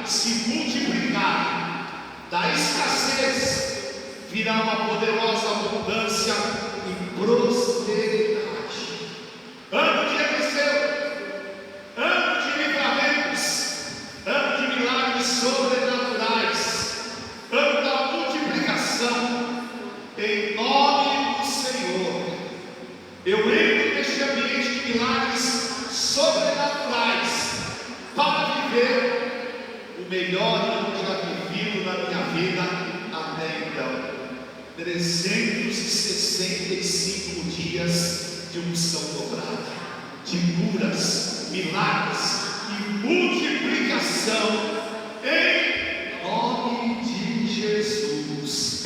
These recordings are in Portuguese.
se multiplicar, da escassez virá uma poderosa abundância e prosperidade. Ano de Eliseu, ano de livramentos, ano de milagres sobrenaturais, ano da multiplicação, em nome do Senhor. Eu entro neste ambiente de milagres sobrenaturais para viver o melhor ano já vivido na minha vida até então. 365 dias de unção dobrada, de curas, milagres e multiplicação em nome de Jesus.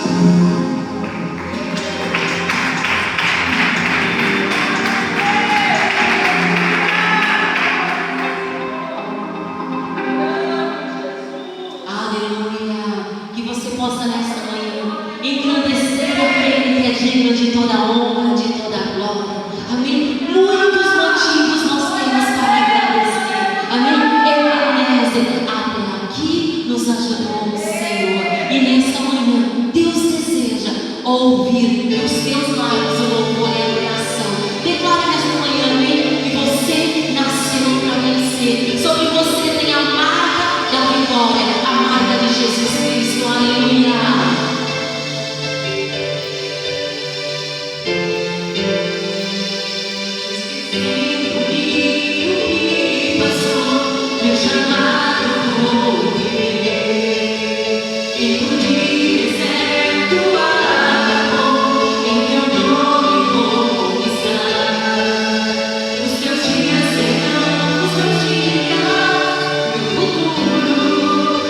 Aleluia! Que você possa nesta manhã engrandecer aquele que é digno de toda honra, de toda glória. Amém? Muitos motivos nós temos para agradecer. Amém? Ebenezer, até aqui nos ajudou o Senhor. E nesta manhã, Deus deseja ouvir dos teus lábios o louvor e a adoração. Declara nesta manhã, amém, que você nasceu para vencer. Sobre você tem a marca da vitória, a marca de Jesus Cristo. Aleluia! Os teus dias serão os meus dias, meu futuro.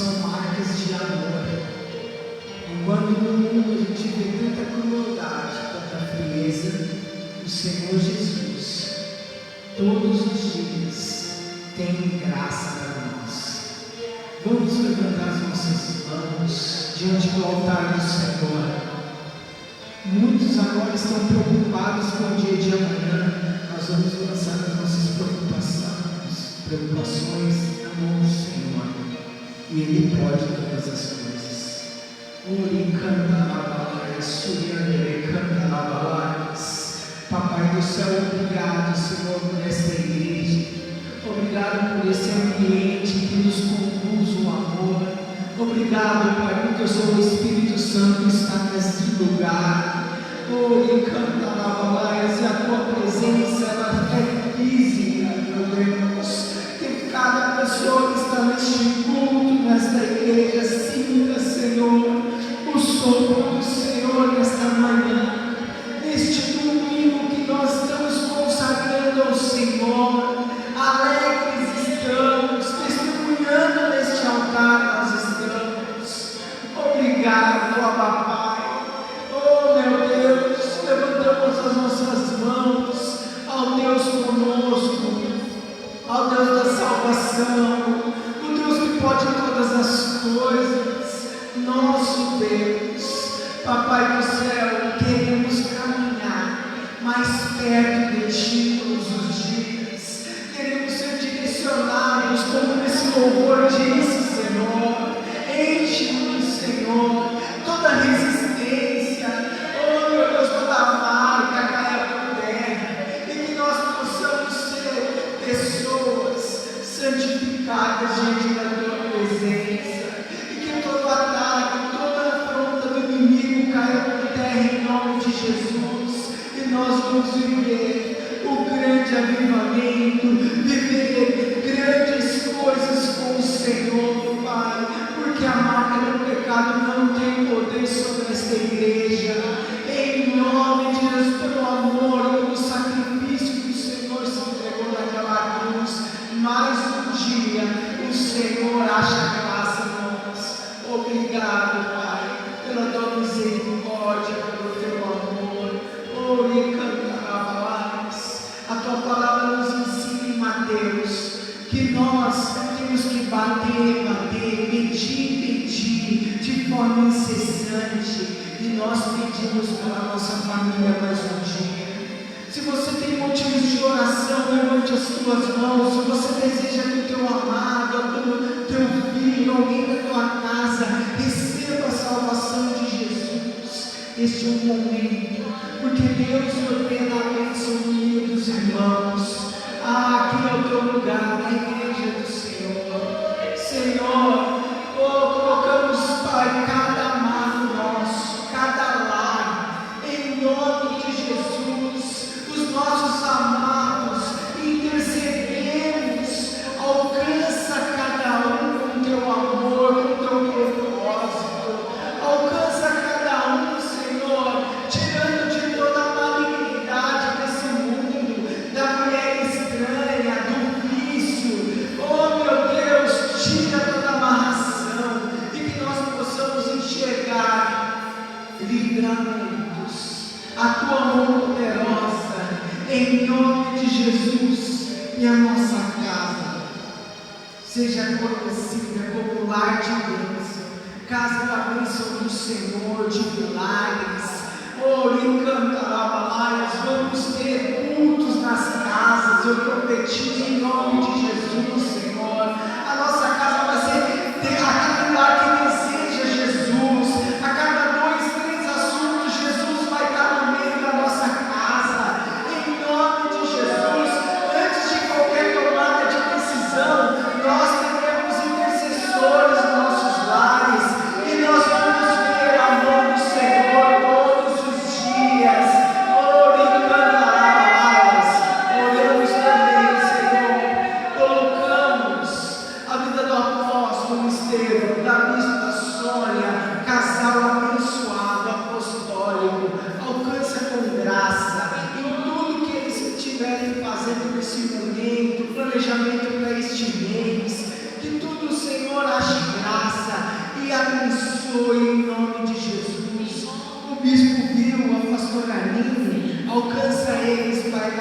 são marcas de amor. Enquanto no mundo a gente vê tanta crueldade, tanta frieza, o Senhor Jesus, todos os dias, tem graça para nós. Vamos levantar as nossas mãos diante do altar do Senhor. Muitos agora estão preocupados com o dia de amanhã. Nós vamos lançar as nossas preocupações na mão do Senhor. E Ele pode todas as coisas. Papai do céu, obrigado, Senhor, por esta igreja. Obrigado por esse ambiente que nos conduz o amor. Obrigado, Pai, porque o Seu Espírito Santo está neste lugar. E a Tua presença, ela é física, meu Deus. Que cada pessoa que está neste culto, nesta igreja, sinta, Senhor, o sopro do Senhor nesta manhã. Neste domingo que nós estamos consagrando ao Senhor, alegres estamos, testemunhando neste altar nós estamos. Obrigado, Abba Pai. Oh meu Deus, levantamos as nossas mãos ao Deus conosco, ao Deus da salvação, o Deus que pode todas as coisas, nosso Deus. Papai do céu, queremos caminhar mais perto de Ti todos os dias. Queremos ser direcionados, como esse louvor disse, Senhor. Enche-nos, Senhor, toda resistência, oh meu Deus, toda marca caia por terra, e que nós possamos ser pessoas santificadas diante da Tua presença, e que todo ataque, toda afronta do inimigo caia por terra em nome de Jesus, e nós vamos viver o grande avivamento, viver grandes coisas com o Senhor, Pai, porque a marca do pecado não tem poder sobre esta igreja. Em nome de Jesus, pelo amor, pelo sacrifício que o Senhor se entregou naquela cruz, mais um dia o Senhor acha graça em nós. Obrigado, Pai, pela Tua misericórdia, pelo Teu amor. A Tua palavra nos ensina em Mateus que nós temos que bater, pedir de forma incessante, e nós pedimos pela nossa família mais um dia. Se você tem motivos de oração, levante as tuas mãos. Se você deseja que o teu amado, o teu filho, alguém da tua casa receba a salvação de Jesus, este é um momento, porque Deus ordena a bênção no meio dos irmãos. Aqui é o teu lugar, na igreja do Senhor. Senhor, colocamos, Pai, cada amado nosso, cada lar, em nome de Jesus, os nossos amados, intercedemos, alcança cada um com o Teu amor, com o Teu propósito, alcança cada um, Senhor, tirando de toda a malignidade desse mundo, da mulher estranha, do vício, oh meu Deus, tira toda a amarração, e que nós possamos enxergar livramentos, a Tua mão poderosa, em nome de Jesus, e a nossa casa seja conhecida como lar de bênção, casa da bênção do Senhor, de milagres. Nós vamos ter cultos nas casas, eu profetizo em nome de Jesus, Senhor. A nossa casa vai ser aquele lar que deseja Jesus. A cada 2, 3 assuntos, Jesus vai estar no meio da nossa casa, em nome de Jesus. Antes de qualquer tomada de decisão, nós teremos intercessores nos nossos lares, e nós vamos ver a mão do Senhor todos os dias. Oramos também, Senhor,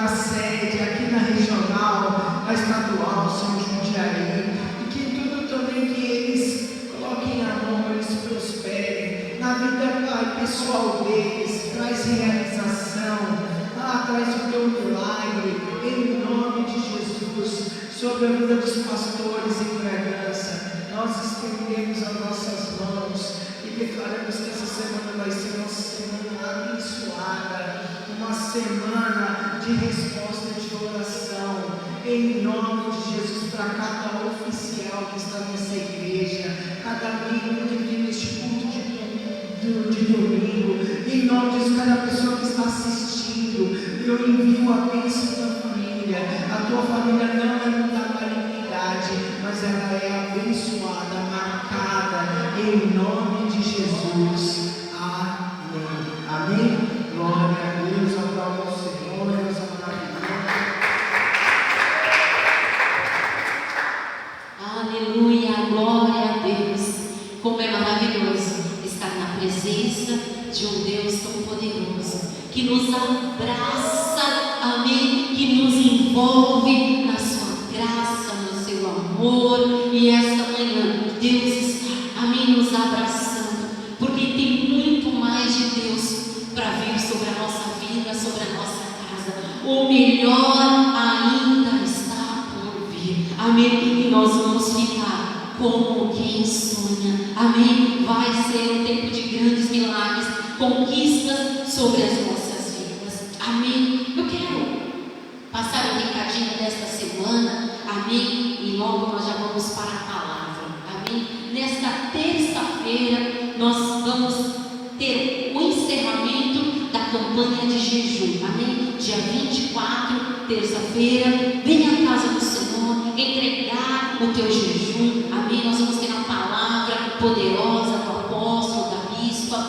na sede, aqui na regional, na estadual, São Jundiaí, e que tudo também que eles coloquem a mão, eles prosperem, na vida, Pai, pessoal deles, traz realização, traz o teu milagre, em nome de Jesus, sobre a vida dos pastores em Bragança. Nós estendemos as nossas mãos e declaramos que essa semana vai ser uma semana abençoada, uma semana de resposta de oração, em nome de Jesus, para cada oficial que está nessa igreja, cada amigo que vem neste culto de domingo, em nome de Jesus, cada pessoa que está assistindo, eu envio a bênção da família. A tua família não é da malignidade, mas ela é abençoada, marcada, em nome de Jesus. Amém. Amém. Glória a Deus, aplauda ao Senhor, Deus é maravilhoso. Aleluia, glória a Deus. Como é maravilhoso estar na presença de um Deus tão poderoso, que nos abraça, amém, que nos envolve na sua graça, no seu amor. E esta manhã Deus está, amém, nos abraçando, porque tem muito mais de Deus para vir sobre a nossa vida, sobre a nossa casa. O melhor ainda está por vir, amém, e nós vamos ficar como quem sonha, amém. Vai ser um tempo de grandes milagres, conquistas sobre as nossas vidas, amém. Eu quero passar um recadinho desta semana, amém, e logo nós já vamos para a palavra, amém. Nesta terça-feira nós vamos ter o encerramento da campanha de jejum, amém. Dia 24, terça-feira, venha à casa do Senhor, entregar o teu jejum, amém. Nós vamos ter a palavra poderosa do apóstolo, da bispa,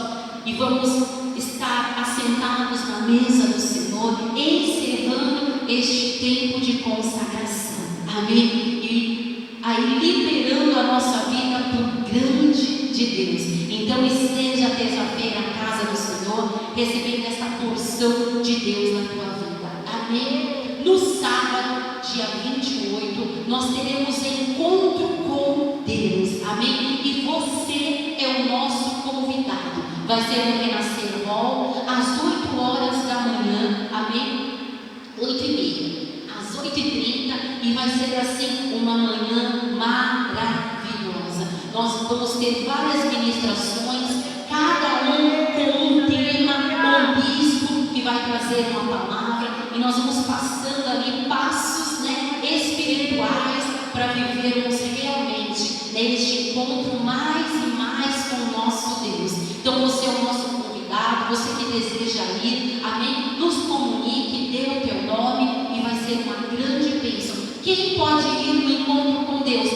e vamos estar assentados na mesa do Senhor, encerrando este tempo de consagração, amém. E aí liberando a nossa vida para o grande de Deus. Então esteja terça-feira na casa do Senhor, recebendo essa porção de Deus na tua vida, amém. No sábado, dia 28, nós teremos encontro com Deus, amém. E você é o nosso convidado. Vai ser no Renascer Hall, às 8 horas da manhã, amém. 8h30, às 8h30, e vai ser assim uma manhã maravilhosa. Nós vamos ter várias ministrações, cada um com um tema, um bispo que vai trazer uma palavra, e nós vamos passando ali passos, espirituais, para vivermos realmente neste encontro mais e mais com o nosso Deus. Então você é o nosso convidado, você que deseja ir, amém, nos comunique, dê o teu nome, e vai ser uma grande bênção. Quem pode ir no encontro com Deus?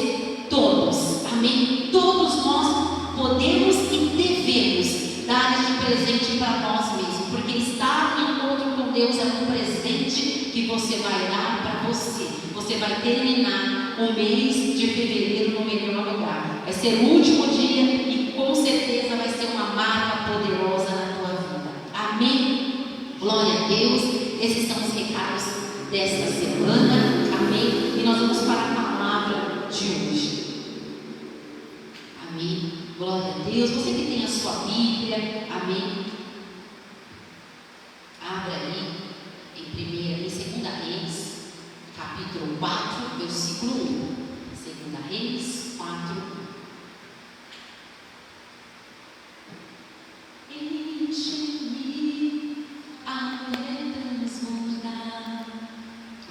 Todos, amém. Todos nós podemos e devemos dar este presente para nós mesmos, porque estar no encontro com Deus é um presente que você vai dar para você. Você vai terminar o mês de fevereiro no melhor lugar. Vai ser o último dia e com certeza vai ser uma marca poderosa na tua vida, amém. Glória a Deus. Esses são os recados desta semana, amém. E nós vamos para a palavra de hoje, amém. Glória a Deus. Você que tem a sua Bíblia, amém, abra aí em 2 Reis, capítulo 4, versículo 1. 2 Reis 4. Enche-me até transbordar.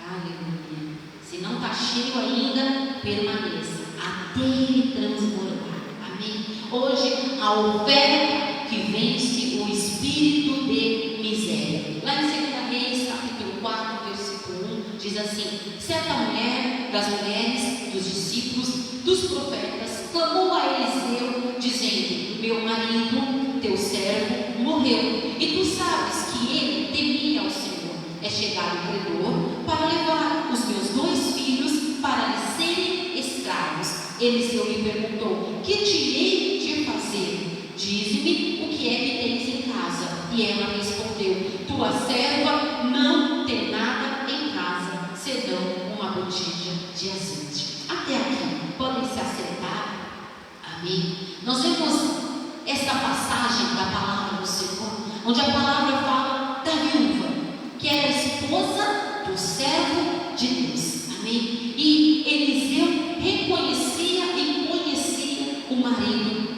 Aleluia. Se não está cheio ainda, permaneça até ele transbordar, amém. Hoje, a oferta que vence o espírito de miséria. Lá em 2 Reis, capítulo 4, versículo 1, diz assim: certa mulher das mulheres dos discípulos dos profetas clamou a Eliseu, dizendo: meu marido, teu servo, morreu, e tu sabes que ele temia ao Senhor. É chegado o credor para levar os meus 2 filhos para lhe serem escravos. Eliseu lhe perguntou: que te hei de fazer? Dize-me o que é que tens em casa. E ela respondeu: tua serva não tem nada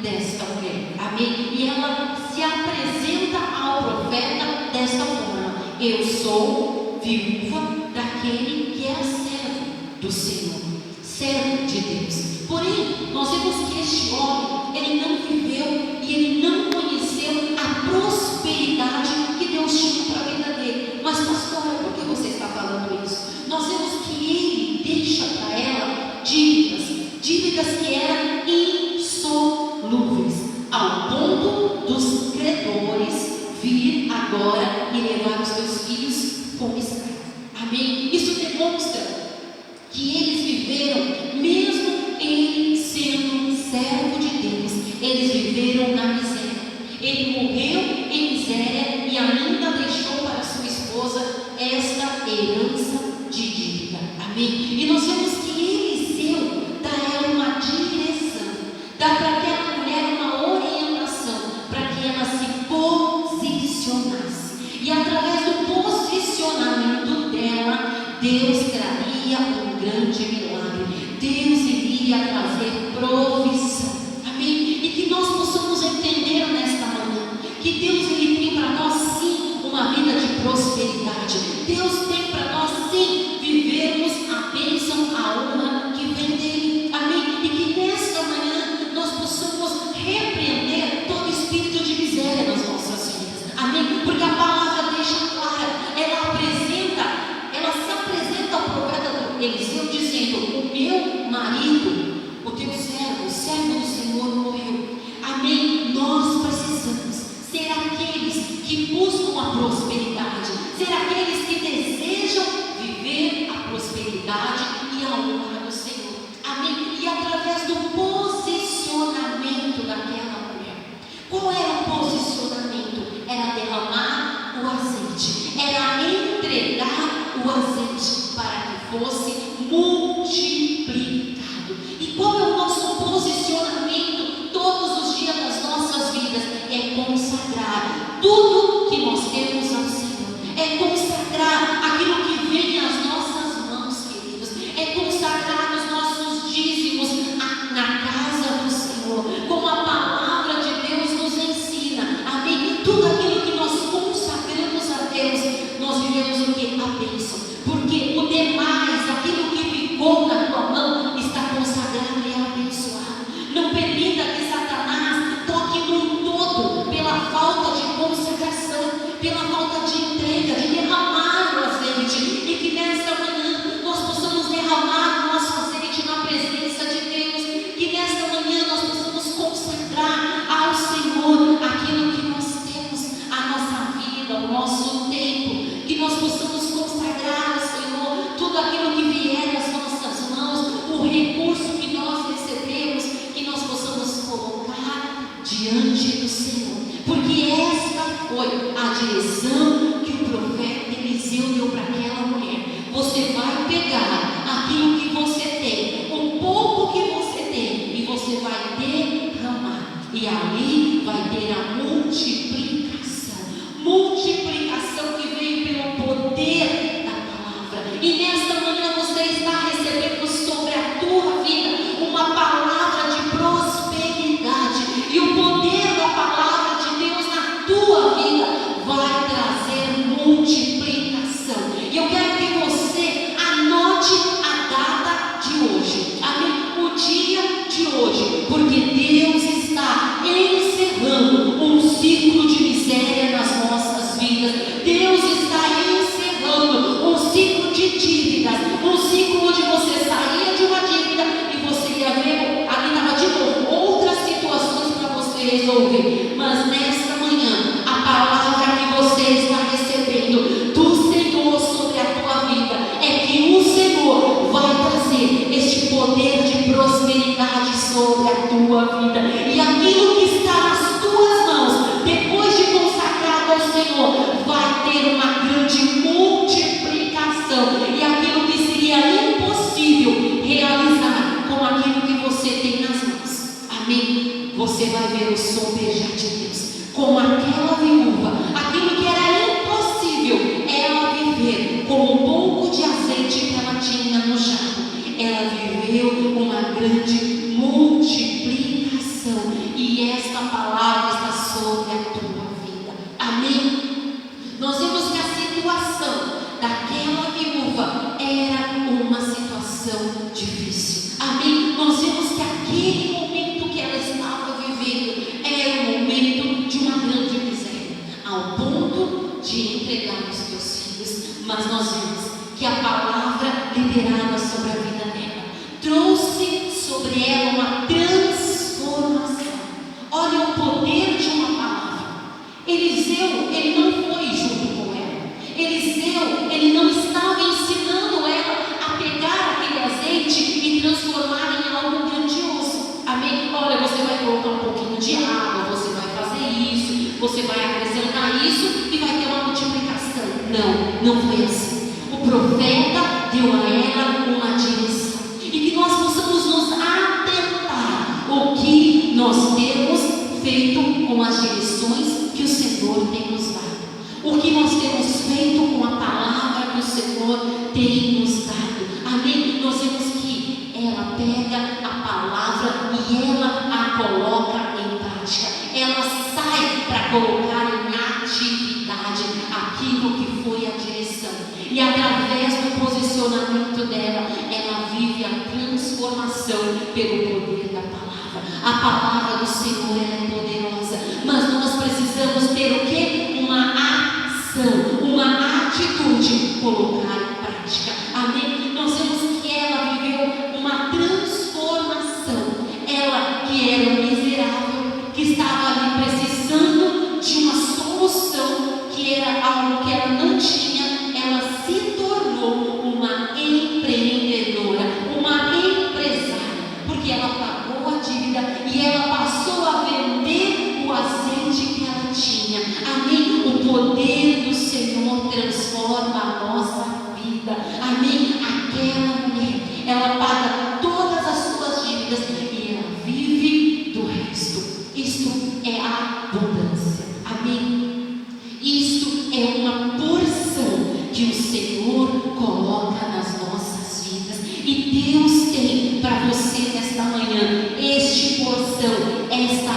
desta mulher. Amém? E ela se apresenta ao profeta desta forma: eu sou viúva daquele que era servo do Senhor, servo de Deus. Porém, nós vemos que este homem, ele não viveu e ele não conheceu a prosperidade que Deus tinha para a vida dele. Mas pastora, por que você está falando isso? Nós vemos que ele deixa para ela dívidas que eram insolúveis, ao ponto dos credores vir agora e levar os teus filhos como escravos. Amém? Isso demonstra que eles viveram, mesmo ele sendo servo de Deus, eles viveram na miséria. Ele morreu em miséria e ainda deixou para sua esposa esta herança de dívida. Amém? E nós vemos que Eliseu dá a ela uma direção, dá para aquela mulher uma orientação, para que ela se posicionasse. E através do posicionamento dela, Deus traria um grande milagre. Deus iria trazer provisão. Amém? E que nós possamos entender nesta manhã que Deus ele tem para nós sim uma vida de prosperidade. Deus tem para nós sim vivermos a bênção, a honra que vem dele. Amém? E que nesta manhã nós possamos repreender todo espírito de miséria nas nossas vidas. Amém? Porque a palavra deixa clara, ela se apresenta ao profeta Eliseu dizendo: o meu marido, o teu servo, o servo do Senhor morreu. Amém? Nós precisamos ser aqueles que buscam a prosperidade, ser aqueles que desejam viver a prosperidade e a honra do Senhor. Amém? E através do posicionamento daquela mulher. Qual era o posicionamento? Era derramar o azeite, era entregar o azeite para que fosse multiplicado. E qual é o nosso posicionamento todos os dias das nossas vidas? É consagrar tudo que nós temos ao Senhor, é consagrar aquilo que vem às nossas mãos, queridos, é consagrar os nossos dízimos na casa do Senhor, como a palavra de Deus nos ensina. Amém? Tudo aquilo que nós consagramos a Deus, nós vivemos o que? A bênção. Porque o demais, aquilo que ficou na tua mão, está consagrado e abençoado. Não permita que Satanás toque no todo pela falta de consagração, pela falta de entrega, de derramar o azeite. E que nesta manhã nós possamos derramar o nosso azeite na presença de Deus. Que nesta manhã nós possamos consagrar ao Senhor aquilo que nós temos, a nossa vida, o nosso tempo. Que nós possamos consagrar ao Senhor tudo aquilo que vier às nossas mãos, o recurso que nós recebemos, que nós possamos colocar diante do Senhor. Porque esta foi a direção que o profeta Eliseu deu para aquela mulher. Você vai pegar aquilo que você tem, o pouco que você tem, e você vai derramar. E ali vai ter a multiplicação que veio pelo poder da palavra. E nesta manhã você está recebendo sobre a tua vida uma palavra de prosperidade. E o poder da palavra de Deus na tua vida vai trazer multiplicação. E eu quero que você anote a data de hoje. Amém? O dia de hoje. Porque Deus está encerrando um ciclo daquela viúva era uma situação difícil. Amém? Nós vemos que aquele momento que ela estava vivendo era um momento de uma grande miséria, ao ponto de entregar os seus filhos. Mas nós vemos que a palavra liberada sobre a vida dela trouxe sobre ela uma transformação. Olha o poder de uma palavra. Eliseu, ele não foi junto com ela. Eliseu, ele não estava ensinando ela a pegar aquele azeite e transformar em algo grandioso. Amém? Olha, você vai colocar um pouquinho de água, você vai fazer isso, você vai acrescentar isso e vai ter uma multiplicação. Não foi assim. O profeta deu a ela uma direção. E que nós possamos nos atentar o que nós temos feito com as direções que o Senhor tem nos dado. O que nós temos feito com a palavra que o Senhor tem nos dado. Amém? Nós vemos que ela pega a palavra e ela a coloca em prática. Ela sai para colocar em atividade aquilo que foi a direção. E através do posicionamento dela, ela vive a transformação pelo poder da palavra. A palavra do Senhor, ela é poderosa, mas nós precisamos ter o quê? Uma ação, uma atitude, colocar em prática. Amém? Nós vemos que ela viveu uma transformação. Ela que era miserável, que estava ali precisando de uma solução, que era algo que ela não tinha, ela se tornou uma empreendedora, uma empresária, porque ela pagou a dívida e ela passou a vender o azeite que ela tinha. Amém? O poder do Senhor transforma a nossa vida. Amém? Aquela mulher, ela paga todas as suas dívidas e ela vive do resto. Isto é a abundância. Amém? Isto é uma porção que o Senhor coloca nas nossas vidas. E Deus tem para você nesta manhã este porção, esta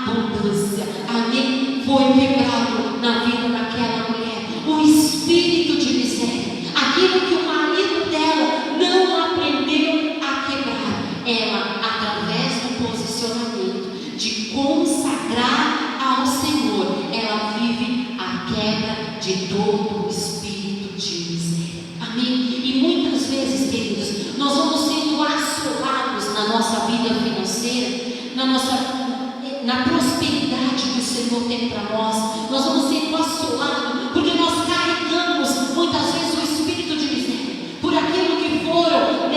abundância. Amém? Foi quebrado na vida daquela mulher o espírito de miséria, aquilo que o marido dela não aprendeu a quebrar. Ela, através do posicionamento de consagrar ao Senhor, ela vive a quebra de todo o espírito de miséria. Amém? E muitas vezes, queridos, nós vamos sendo assolados na nossa vida financeira, na prosperidade que o Senhor tem para nós. Nós vamos sendo assolados porque nós carregamos muitas vezes o espírito de miséria por aquilo que foram,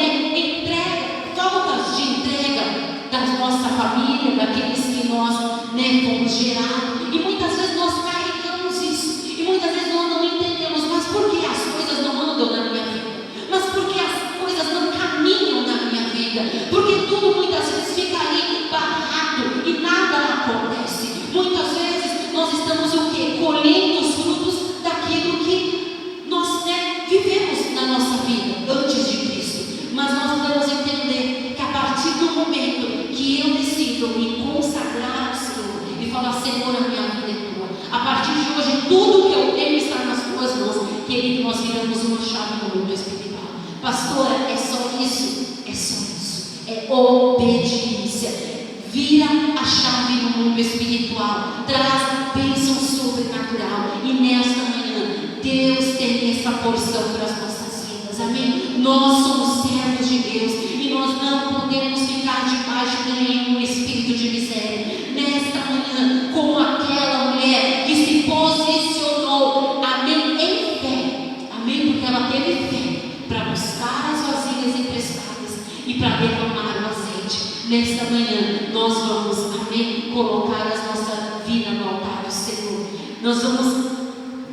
faltas de entrega da nossa família, daqueles que nós fomos gerados. E muitas vezes nós carregamos isso. E muitas vezes nós não entendemos, mas por que as coisas não andam na minha vida? Mas por que as coisas não caminham na minha vida? Porque tudo muitas vezes fica ali barrado e nada acontece. Muitas vezes nós estamos o quê? Colhendo os frutos daquilo que nós vivemos na nossa vida antes de Cristo. Mas nós devemos entender que a partir do momento que eu decido me consagrar ao Senhor e falar: Senhor, a minha vida é tua, a partir de hoje tudo que eu tenho está nas tuas mãos. Querido, nós viramos uma chave no mundo espiritual. Pastora, é só isso? É só isso. É obediência. Vira a chave no mundo espiritual, traz bênção sobrenatural. E nesta manhã, Deus tem essa porção para as nossas vidas. Amém? Nós somos servos de Deus e nós não podemos ficar debaixo de nenhum espírito de miséria. Nesta manhã, como aquela mulher que se posicionou, amém, em fé, amém, porque ela teve fé para buscar as vasilhas emprestadas e para derramar o azeite. Nesta manhã, nós vamos, amém, colocar a nossa vida no altar do Senhor. Nós vamos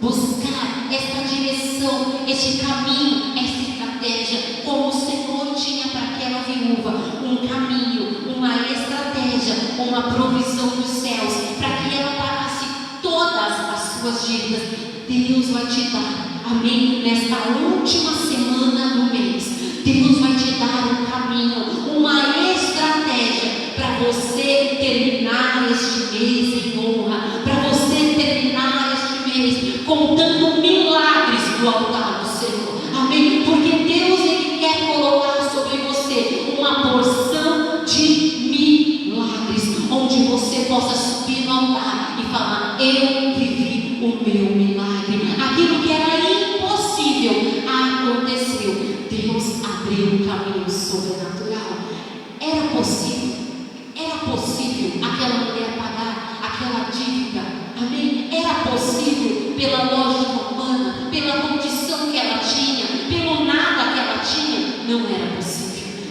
buscar esta direção, este caminho, esta estratégia, como o Senhor tinha para aquela viúva, um caminho, uma estratégia, uma provisão dos céus, para que ela pagasse todas as suas dívidas. Deus vai te dar, amém, nesta última semana do mês, Deus vai te dar um caminho, uma estratégia para você terminar este mês em honra, para você terminar este mês contando milagres do altar do Senhor.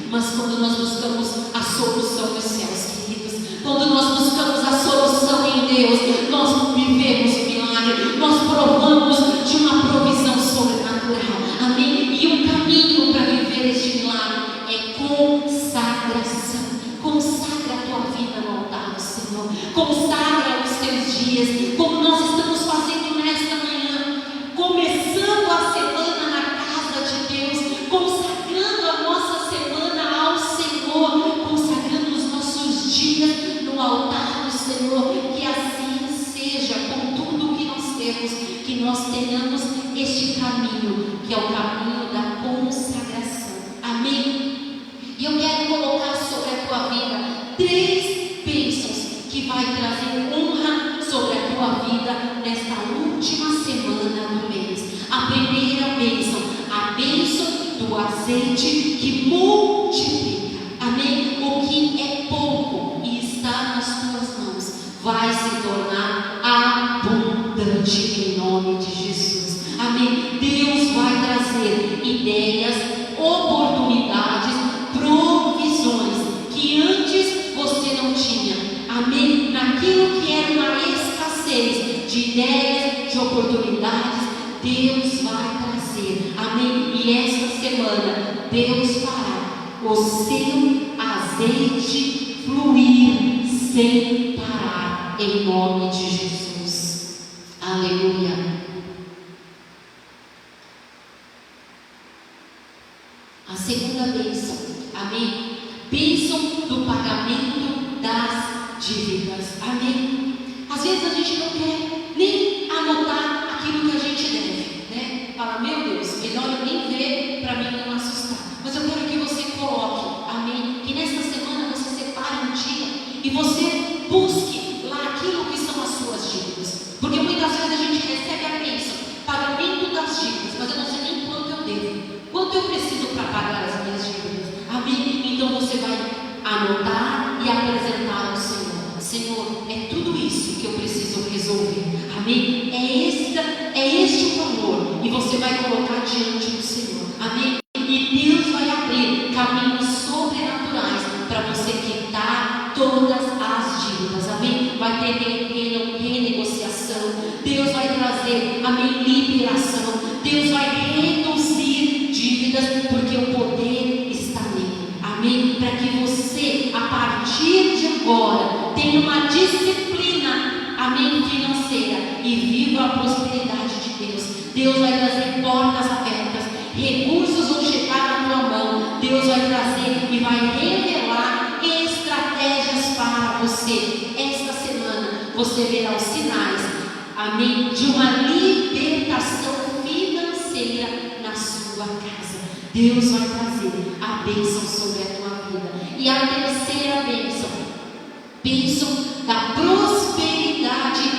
Mas quando nós buscamos a solução dos céus, queridos, quando nós buscamos a solução em Deus, nós vivemos o milagre, nós provamos de uma provisão sobrenatural. Amém? E o caminho para viver este milagre é consagração. Consagra a tua vida no altar do Senhor. Consagra os teus dias, como nós estamos fazendo nesta manhã, começando a semana na casa de Deus, consagrando a nossa semana ao Senhor, consagrando os nossos dias no altar do Senhor. Que assim seja com tudo o que nós temos, que nós tenhamos este caminho, que é o caminho da consagração. Amém? E eu quero colocar sobre a tua vida 3 bênçãos que vai trazer honra sobre a tua vida nesta última semana do mês. A primeira bênção, a bênção do azeite que multiplica. Amém? O que é pouco e está nas tuas mãos vai se tornar abundante em nome de Jesus. Amém? Deus vai trazer ideias, oportunidades, provisões que antes você não tinha. Amém? Naquilo que era uma escassez de ideias, de oportunidades, Deus vai trazer. Amém? E esta semana Deus fará o seu azeite fluir sem parar, em nome de Jesus. Aleluia. A segunda bênção, amém? Bênção do pagamento das dívidas, amém? Às vezes a gente não quer nem anotar aquilo que a gente deve, né? Fala, meu Deus, melhor eu nem ver para mim não assustar. Mas eu quero que você coloque, amém? Que nesta semana você separe um dia e você busque lá aquilo que são as suas dívidas. Porque muitas vezes a gente recebe a bênção, pagamento das dívidas, mas eu não sei nem quanto eu devo. Quanto eu preciso para pagar as minhas dívidas? Amém? Então você vai anotar e apresentar ao Senhor. Senhor, é tudo isso que eu preciso resolver. Amém? É este o valor. E você vai colocar diante do Senhor. Amém? E Deus vai abrir caminhos sobrenaturais para você quitar todas as dívidas. Amém? Vai ter renegociação. Deus vai trazer, amém, liberação. Deus vai reduzir dívidas, porque o poder está nele. Amém? Para que você, a partir de agora, tenha uma disciplina, amém, financeira e viva a prosperidade de Deus. Deus vai trazer portas abertas, recursos vão chegar na tua mão. Deus vai trazer e vai revelar estratégias para você. Esta semana você verá os sinais, amém, de uma libertação financeira na sua casa. Deus vai trazer a bênção sobre a tua vida. E a terceira bênção, bênção da prosperidade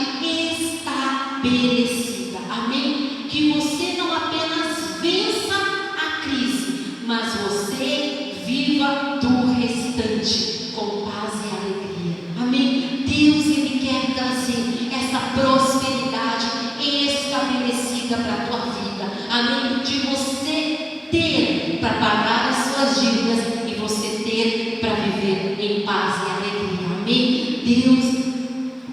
estabelecida. Amém? Que você não apenas vença a crise, mas você viva do restante com paz e alegria. Amém? Deus, Ele quer trazer essa prosperidade estabelecida para a tua vida. Amém? De você ter para pagar as suas dívidas e você ter para viver em paz e alegria. Amém? Deus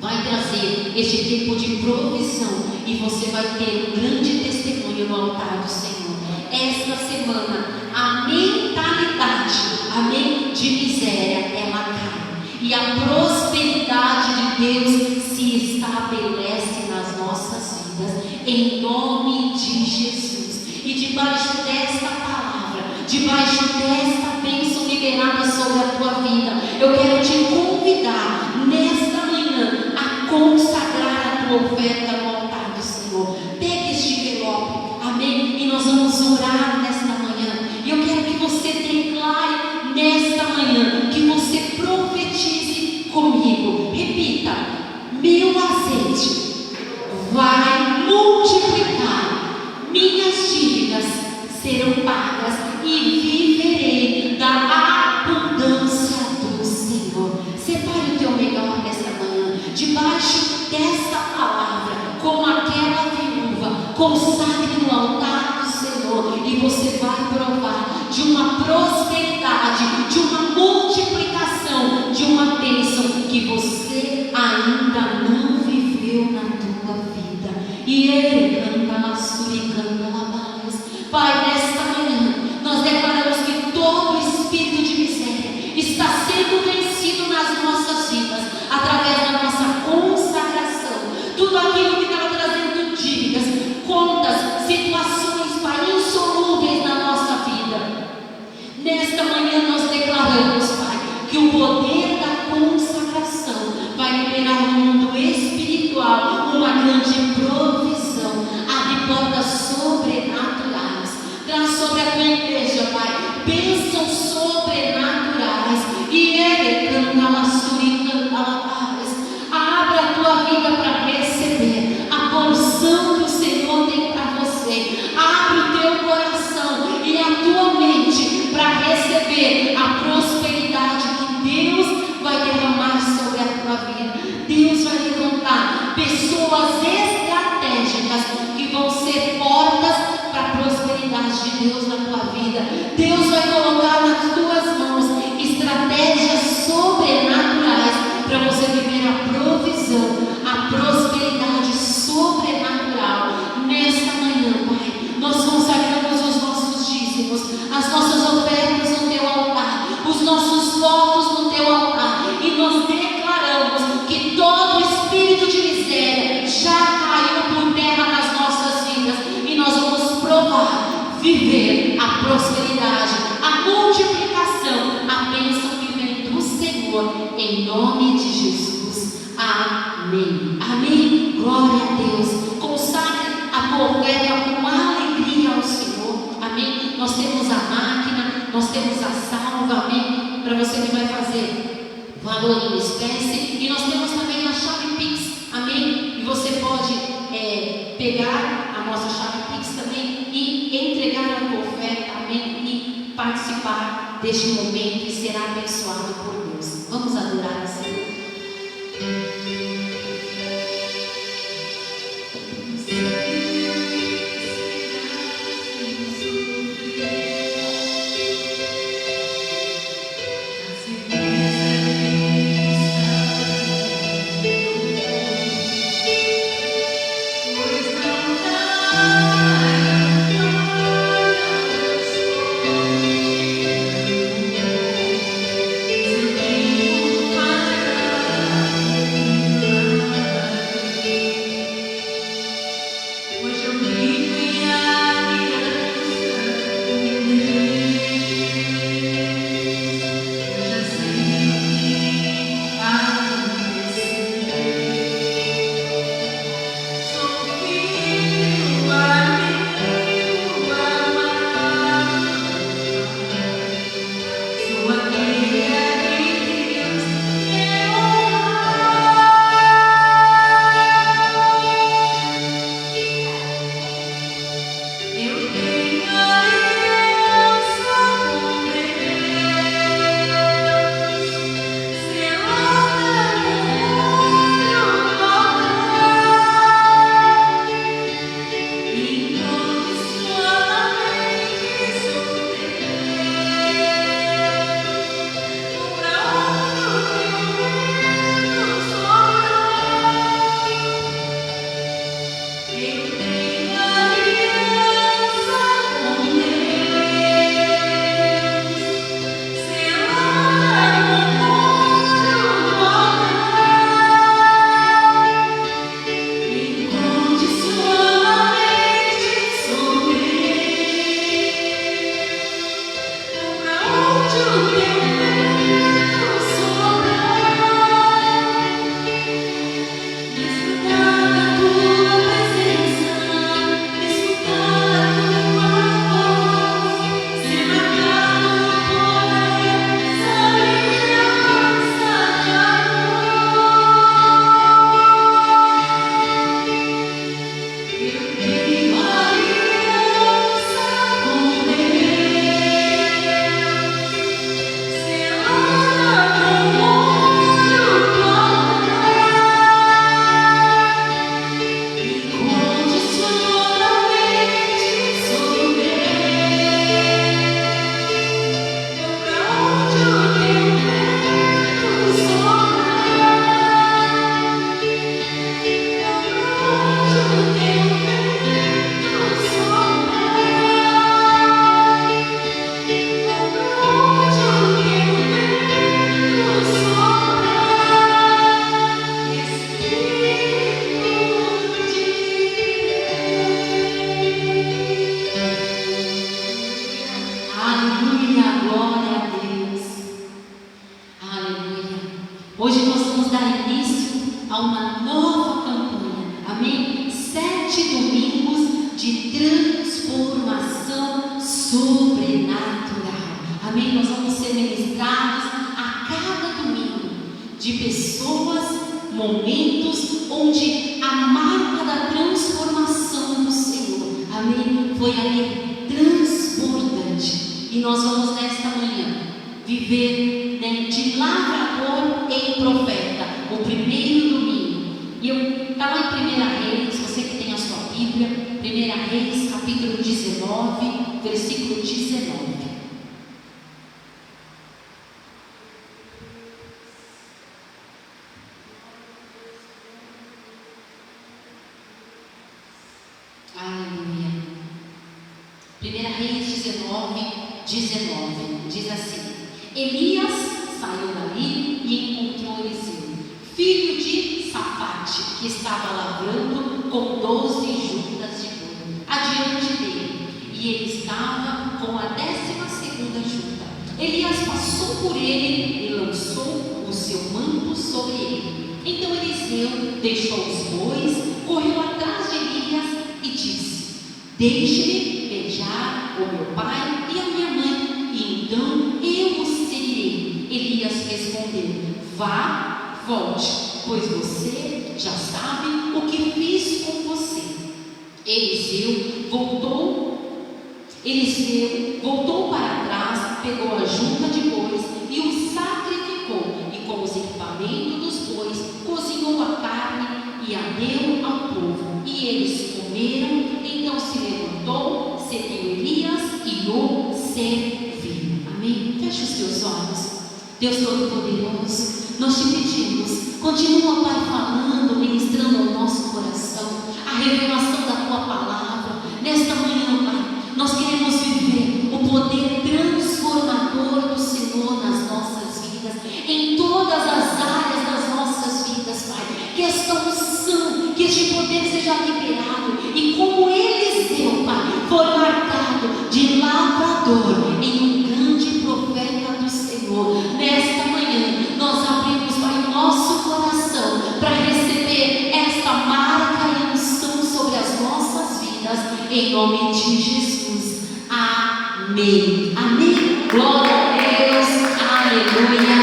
vai trazer este tipo de provisão e você vai ter um grande testemunho no altar do Senhor. Esta semana, a mentalidade, amém, de miséria, ela cai. E a prosperidade de Deus se estabelece nas nossas vidas, em nome de Jesus. E debaixo desta palavra, debaixo desta bênção liberada sobre a tua vida, eu quero te convidar nesta manhã a consagrar a tua oferta no altar do Senhor. Pega este envelope, amém? E nós vamos orar nesta manhã. E eu quero que você declare nesta manhã, que você profetize comigo. Repita: meu azeite vai multiplicar, minhas dívidas serão pagas e viverei da abundância do Senhor. Separe o teu melhor nesta manhã, debaixo desta palavra, como aquela viúva, consagre no altar do Senhor, e você vai provar de uma prosperidade de uma multiplicação, de uma bênção que você ainda não viveu na tua vida. E ele canta lá, suricanda lá mais. Pai, nesta manhã, nós declaramos que todo espírito de miséria está sendo vencido nas nossas vidas, através da nossa consagração. Tudo aquilo que estava trazendo dívidas, contas, situações, Pai, insolúveis na nossa vida. Nesta manhã nós declaramos, Pai, que o poder da consagração vai liberar no mundo espiritual uma grande provisão, abre portas sobrenaturais, traz sobre a tua igreja, Pai, bênçãos sobrenaturais. E ele canta lá, suricanda lá, abre a tua vida para receber a porção que o Senhor tem para você. Abre o teu coração e a tua mente para receber a prosperidade que Deus vai derramar sobre a tua vida. Deus vai levantar pessoas estratégicas que vão ser portas para a prosperidade de Deus na tua vida. Deus vai colocar nas tuas mãos estratégias sobrenaturais para você viver a provisão, a prosperidade sobrenatural. Nesta manhã, Pai, nós consagramos os nossos dízimos, as nossas ofertas no teu altar, os nossos votos no teu altar, e nós declaramos que todo espírito de miséria já caiu por terra nas nossas vidas, e nós vamos provar, viver a prosperidade, a multiplicação, a bênção que vem do Senhor, em nome de Jesus. Amém. Amém. Glória a Deus. Consagre a tua oferta com alegria ao Senhor. Amém. Nós temos a máquina, nós temos a salva. Amém. Para você que vai fazer valor em espécie. E nós temos também a chave Pix. Amém. E você pode pegar a nossa chave Pix também e entregar a tua oferta. Amém. E participar deste momento e será abençoado por Deus. Vamos adorar o Senhor. Para sobrenatural. Amém? Nós vamos ser ministrados a cada domingo de pessoas, momentos onde a marca da transformação do Senhor, amém, foi ali transbordante. E nós vamos nesta manhã viver, né, de lavrador em profeta, o primeiro domingo. E eu estava em 1 Reis, você que tem a sua Bíblia, 1 Reis, capítulo 19, versículo 19. Aleluia. 1 Reis 19, 19, diz assim: Elias saiu dali e encontrou Eliseu, filho de Safate, que estava lavrando com 12 juntas de boi adiante dele, e ele estava com a 12ª junta. Elias passou por ele e lançou o seu manto sobre ele. Então Eliseu deixou os bois, correu atrás de Elias e disse: Deixe-me beijar o meu pai e a minha mãe, e então eu o seguirei. Elias respondeu: Vá, volte, pois você já sabe o que fiz com você. Eliseu voltou para trás, pegou a junta de bois e o sacrificou, e com os equipamentos dos bois cozinhou a carne e a deu ao povo, e eles comeram. Então se levantou, seguiu Elias e o serviu. Amém? Feche os teus olhos. Deus Todo-Poderoso, nós te pedimos, continua, Pai, falando, ministrando ao nosso coração a revelação da Tua palavra. Nesta manhã, Pai, nós queremos viver o poder transformador do Senhor nas nossas vidas, em todas as áreas das nossas vidas, Pai. Que esta unção, que este poder seja liberado, e como Eliseu, Pai, foi marcado de lavrador em um grande profeta do Senhor. Nesta manhã, nós abrimos, Pai, o nosso coração para receber esta marca e unção sobre as nossas vidas, em nome de Jesus. Amém. Amém. Glória a Deus. Aleluia.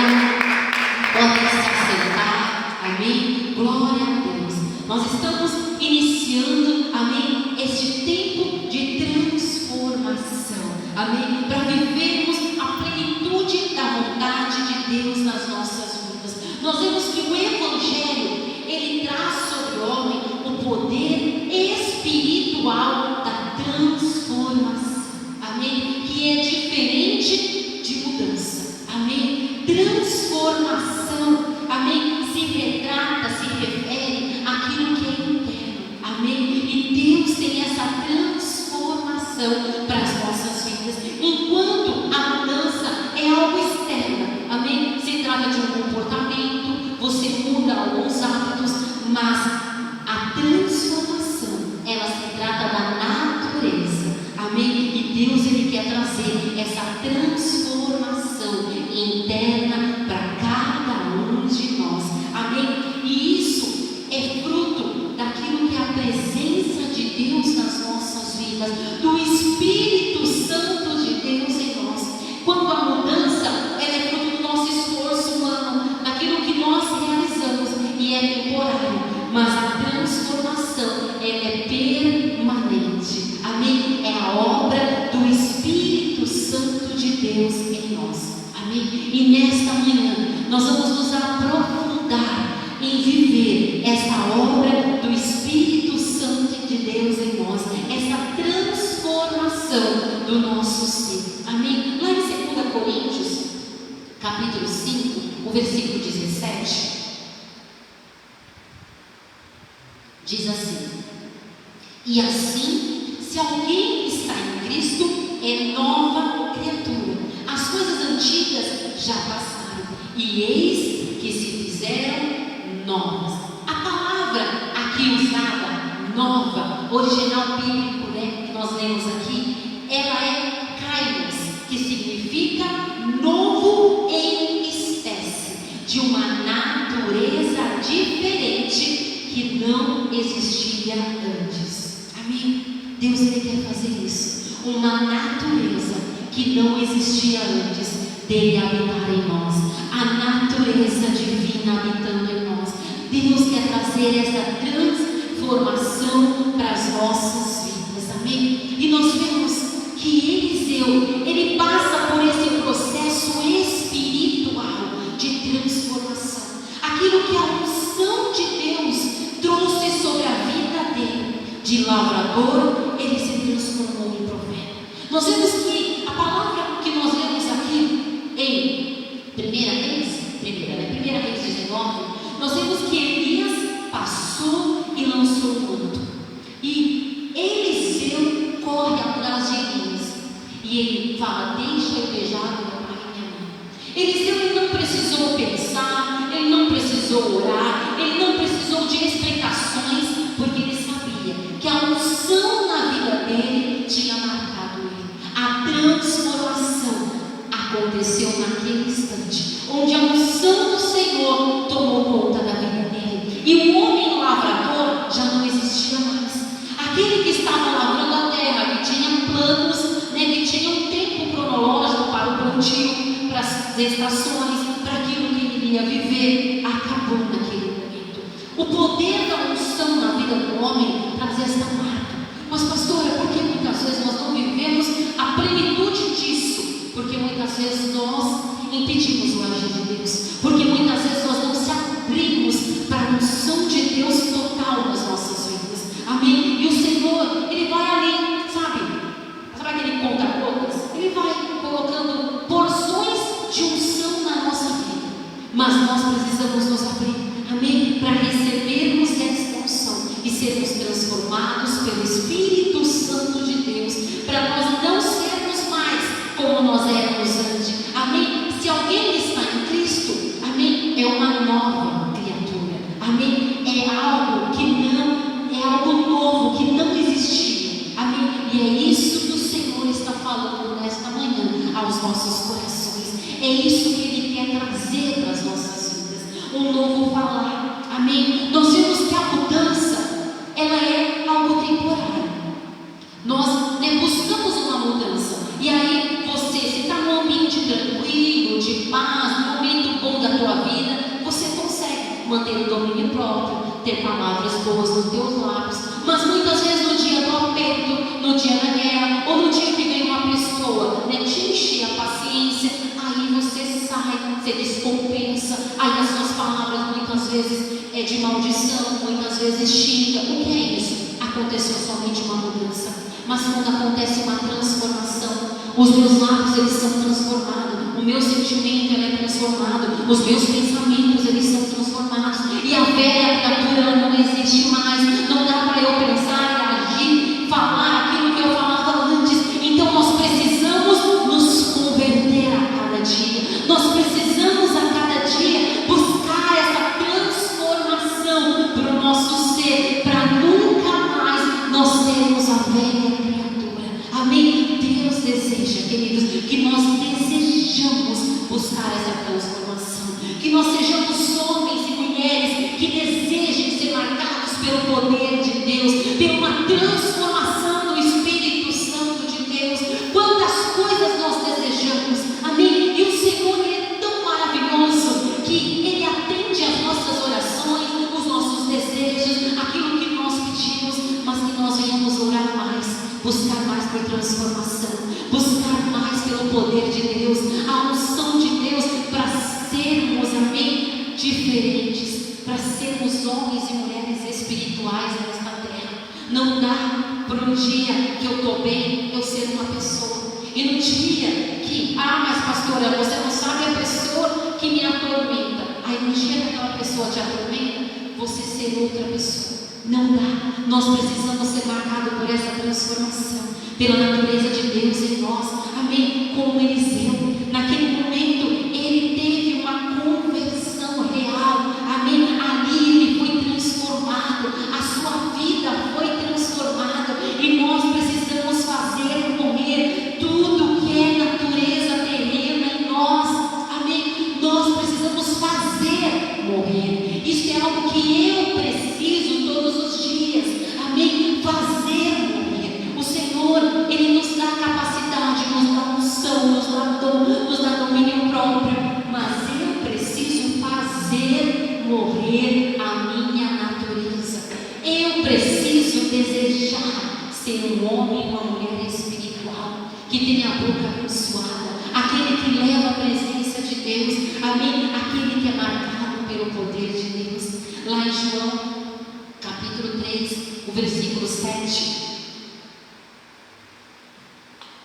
Pode se assentar. Amém. Glória a Deus. Nós estamos iniciando, amém, este tempo de transformação. Amém. Para vivermos a plenitude da vontade de Deus nas nossas vidas. Nós vemos que o Evangelho, ele traz sobre o homem o poder espiritual da transformação. Amém? Que é diferente de mudança. Amém? Transformação. Amém? Se retrata, se refere àquilo que é interno. Amém? E Deus tem essa transformação para as nossas vidas. Enquanto a mudança é algo externo. Amém? Se trata de um comportamento, você muda alguns hábitos, mas a transformação, ela se trata da natureza. Amém? E Deus, ele quer trazer essa transformação interna para cada um de nós. Amém? E isso é fruto daquilo que é a presença de Deus nas nossas vidas, do Espírito Santo de Deus em nós. Quando a mudança, ela é fruto do nosso esforço humano, daquilo que nós realizamos, e é temporário, mas a transformação, ela é permanente. Amém? É a obra do Espírito Santo de Deus em nós. Amém? E nesta manhã nós vamos nos aprofundar em viver essa obra do Espírito Santo de Deus em nós, essa transformação do nosso ser. Amém? Lá em 2 Coríntios, capítulo 5, o versículo 17, diz assim: E assim, se alguém está em Cristo, é nova criatura. As coisas antigas já passaram, e eis que se fizeram novas. A palavra aqui usada, nova, original bíblico, né, que nós lemos aqui, ela é kainos, que significa novo em espécie, de uma natureza diferente que não existia antes. Amém? Deus, ele quer fazer isso, uma natureza que não existia antes dele habitar em nós, a natureza divina habitando em nós. Deus quer trazer essa transformação para as nossas vidas, amém? E nós vemos que Eliseu, ele passa por esse processo espiritual de transformação. Aquilo que a unção de Deus trouxe sobre a vida dele, de lavrador, ele se transformou em profeta. Nós vemos que a palavra que nós lemos aqui em 1 Reis 19, nós vemos que Elias passou e lançou o manto, e Eliseu corre atrás de Elias, e ele fala: deixa eu beijar meu pai e minha mãe. Eliseu, ele não precisou pensar, ele não precisou orar, ele não precisou de explicações, porque ele sabia que a unção na vida dele tinha marcado ele. A transformação aconteceu naquele instante, onde a unção do Senhor tomou conta da vida dele, e o homem lavrador já não existia mais. Aquele que estava lavrando a terra, que tinha planos, que tinha um tempo cronológico para o plantio, para as estações, para aquilo que ele iria viver, acabou naquele momento. O poder da unção na vida do homem trazia esta marca. Mas pastora, por que muitas vezes nós não vivemos a plenitude disso? Porque muitas vezes nós impedimos o agir de Deus, porque muitas vezes nós não se abrimos para a unção de Deus total nas nossas vidas, amém? E o Senhor, ele vai ali, sabe aquele conta-gotas? Ele vai colocando porções de unção na nossa vida, mas nós precisamos nos abrir, amém? Para recebermos esta unção e sermos transformados pelo Espírito Santo de Deus, para nós não sermos mais como nós éramos antes, amém? Se alguém está em Cristo, amém? É uma nova criatura, amém? É algo novo que não existia, amém? E é isso que o Senhor está falando nesta manhã aos nossos corações. É isso que Ele quer trazer para as nossas vidas, um novo falar, amém? Nós vemos que a mudança, ela é algo temporário. Nós buscamos uma mudança, e aí você, se está num ambiente tranquilo, de paz, num momento bom da tua vida, você consegue manter o domínio próprio, ter palavras boas nos teus lábios. Mas muitas vezes no dia do aperto, no dia da guerra, ou no dia que vem uma pessoa, te enche a paciência, aí você sai, você descompensa, aí as suas palavras muitas vezes é de maldição, muitas vezes xinga. O que é isso? Aconteceu somente uma mudança. Mas quando acontece uma transformação, os meus lábios, eles são transformados, o meu sentimento, ele é transformado, os meus pensamentos, eles são transformados, e a velha criatura não existe mais. Não dá para eu pensar, agir, falar aquilo que eu falava antes. Então nós precisamos nos converter a cada dia, nós precisamos a cada dia buscar essa transformação para o nosso ser, para nunca mais nós sermos a velha criatura, amém? Deus deseja, queridos, que nós desejamos buscar essa transformação, que nós sejamos homens e mulheres que desejem ser marcados pelo poder de Deus, pela uma transformação do Espírito Santo de Deus. Quantas coisas nós desejamos, amém? E o Senhor, Ele é tão maravilhoso que Ele atende às nossas orações, os nossos desejos, aquilo que nós pedimos, mas que nós venhamos orar mais, buscar mais por transformação, buscar mais pelo poder de Deus, a unção de Deus, para sermos, amém, diferentes, para sermos homens e mulheres espirituais nesta terra. Não dá para um dia que eu estou bem, eu ser uma pessoa, e no dia que, mas pastora, você não sabe a pessoa que me atormenta, aí no dia que aquela pessoa te atormenta, você ser outra pessoa. Não dá. Nós precisamos ser marcados por essa transformação, pela natureza de Deus em nós, amém? Como Eliseu, naquele momento ele teve uma conversão real, amém? Ali ele foi transformado, a sua vida foi transformada, e nós precisamos fazer morrer tudo que é natureza terrena em nós, amém? Nós precisamos fazer morrer. Isso é algo que eu preciso todos os dias, amém? Fazer morrer. O Senhor, Ele nos dá capacidade, nos dá unção, tem a boca abençoada, aquele que leva a presença de Deus, amém? Aquele que é marcado pelo poder de Deus. Lá em João, capítulo 3, o versículo 7,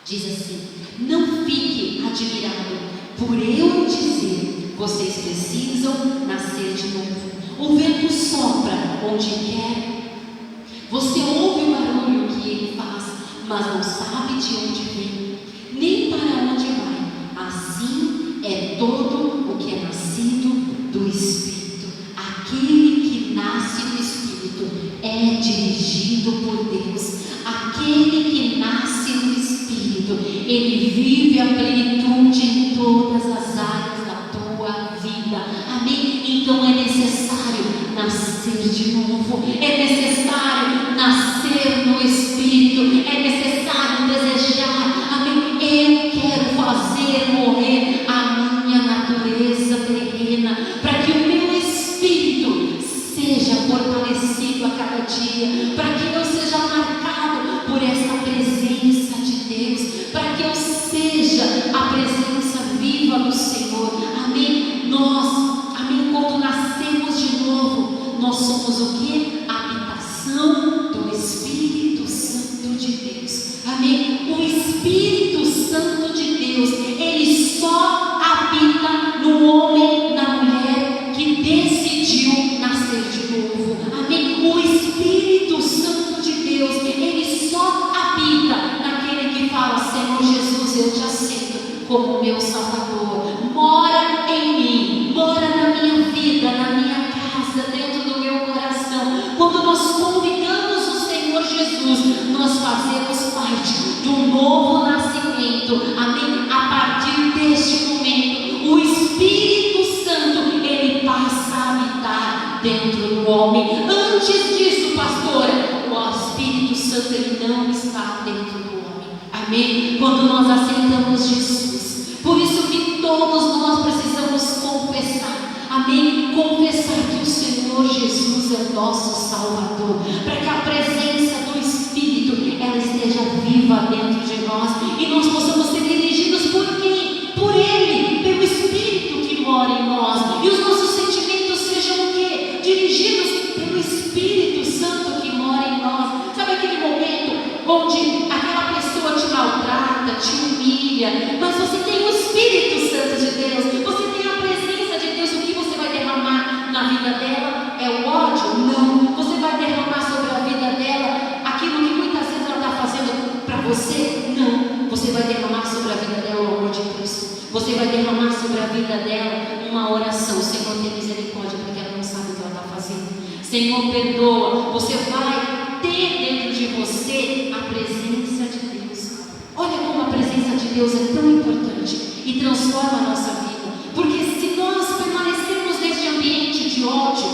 diz assim: não fique admirado por eu dizer, vocês precisam nascer de novo. O vento sopra onde quer, você ouve o barulho que ele faz, mas não sabe de onde vem, nem para onde vai. Assim é todo o que é nascido do Espírito. Aquele que nasce do Espírito é dirigido por Deus. Aquele que nasce do Espírito, ele vive a plenitude em todas as áreas da tua vida. Amém? Então é necessário nascer de novo, é necessário nascer no Espírito, é necessário desejar. Amém? Eu quero fazer morrer a minha natureza terrena, para que o meu espírito seja fortalecido a cada dia, para que eu seja marcado por essa presença de Deus, para que eu seja a presença viva do Senhor. Amém? Amém, quando nascemos de novo, nós somos o que? A habitação do Espírito Santo de Deus. Amém? O Espírito Santo de Deus, ele só habita no homem, na mulher que decidiu nascer de novo. Amém? O Espírito Santo de Deus, ele só habita naquele que fala: Senhor Jesus, eu te aceito como meu Salvador. Mora em mim, mora na minha vida, na minha casa, dentro do meu coração. Quando nós convidamos o Senhor Jesus, nós fazemos parte de um novo nascimento. Amém? A partir deste momento, o Espírito Santo, ele passa a habitar dentro do homem. Antes disso, pastora, o Espírito Santo, ele não está dentro do homem. Amém? Quando nós aceitamos Jesus. Por isso que todos nós precisamos confessar. Amém? Confessar que o Senhor Jesus é o nosso Salvador, para que a presença do Espírito, ela esteja viva dentro de nós, e nós possamos ser dirigidos por quem? Por Ele, pelo Espírito que mora em nós, e os nossos sentimentos sejam o quê? Dirigidos pelo Espírito Santo que mora em nós. Sabe aquele momento onde aquela pessoa te maltrata, te humilha, mas você tem o Espírito Santo de Deus, você tem a presença de Deus. O que você vai derramar na vida dela? É o ódio? Não. Você vai derramar sobre a vida dela aquilo que muitas vezes ela está fazendo para você? Não. Você vai derramar sobre a vida dela o amor de Deus. Você vai derramar sobre a vida dela uma oração: Senhor, tenha misericórdia, porque ela não sabe o que ela está fazendo. Senhor, perdoa. Você vai ter dentro de você a presença de Deus. Olha como a presença de Deus é tão importante e transforma a nossa vida. Porque se nós permanecermos neste ambiente de ódio,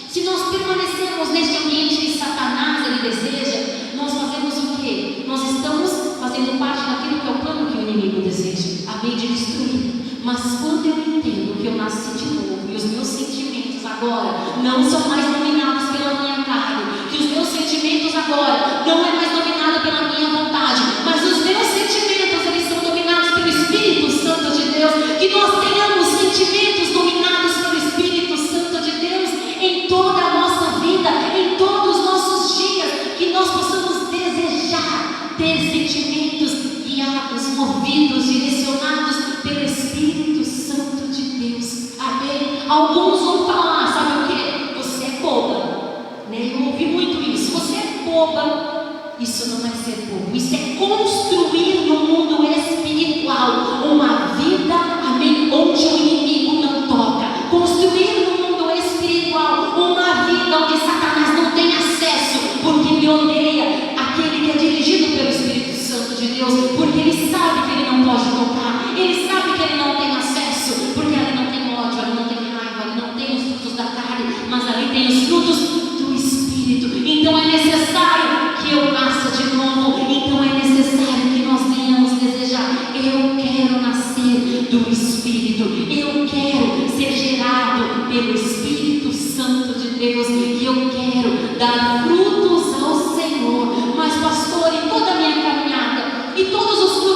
se nós permanecermos neste ambiente que Satanás ele deseja, nós fazemos o quê? Nós estamos fazendo parte daquilo que é o plano que o inimigo deseja, a bem de destruir. Mas quando eu entendo que eu nasci de novo e os meus sentimentos agora não são mais dominados pela minha carne, que os meus sentimentos agora não é mais dominado pela minha vontade, mas os meus sentimentos eles são dominados pelo Espírito Santo de Deus, que nós tenhamos sentimentos dominados pelo Espírito Santo de Deus em toda a nossa vida, em todos os nossos dias, que nós possamos desejar ter sentimentos guiados, movidos, direcionados pelo Espírito Santo de Deus. Amém? Alguns vão falar, sabe o que? Você é boba, né? Eu ouvi muito isso. Você é boba. Isso não é ser bobo, isso é construir no mundo espiritual uma vida, amém, onde o inimigo não toca. Construir no mundo espiritual uma vida onde Satanás não tem acesso, porque ele odeia aquele que é dirigido pelo Espírito Santo de Deus, porque ele sabe que ele não pode tocar, ele sabe que ele não tem acesso, porque ali não tem ódio, ali não tem raiva, ali não tem os frutos da carne, mas ali tem os frutos do Espírito. Então é necessário que eu nasça de novo, então é necessário que nós venhamos desejar: eu quero nascer do Espírito, eu quero ser gerado pelo Espírito Santo de Deus, e eu quero dar frutos ao Senhor. Mas pastor, em toda a minha caminhada, e todos os frutos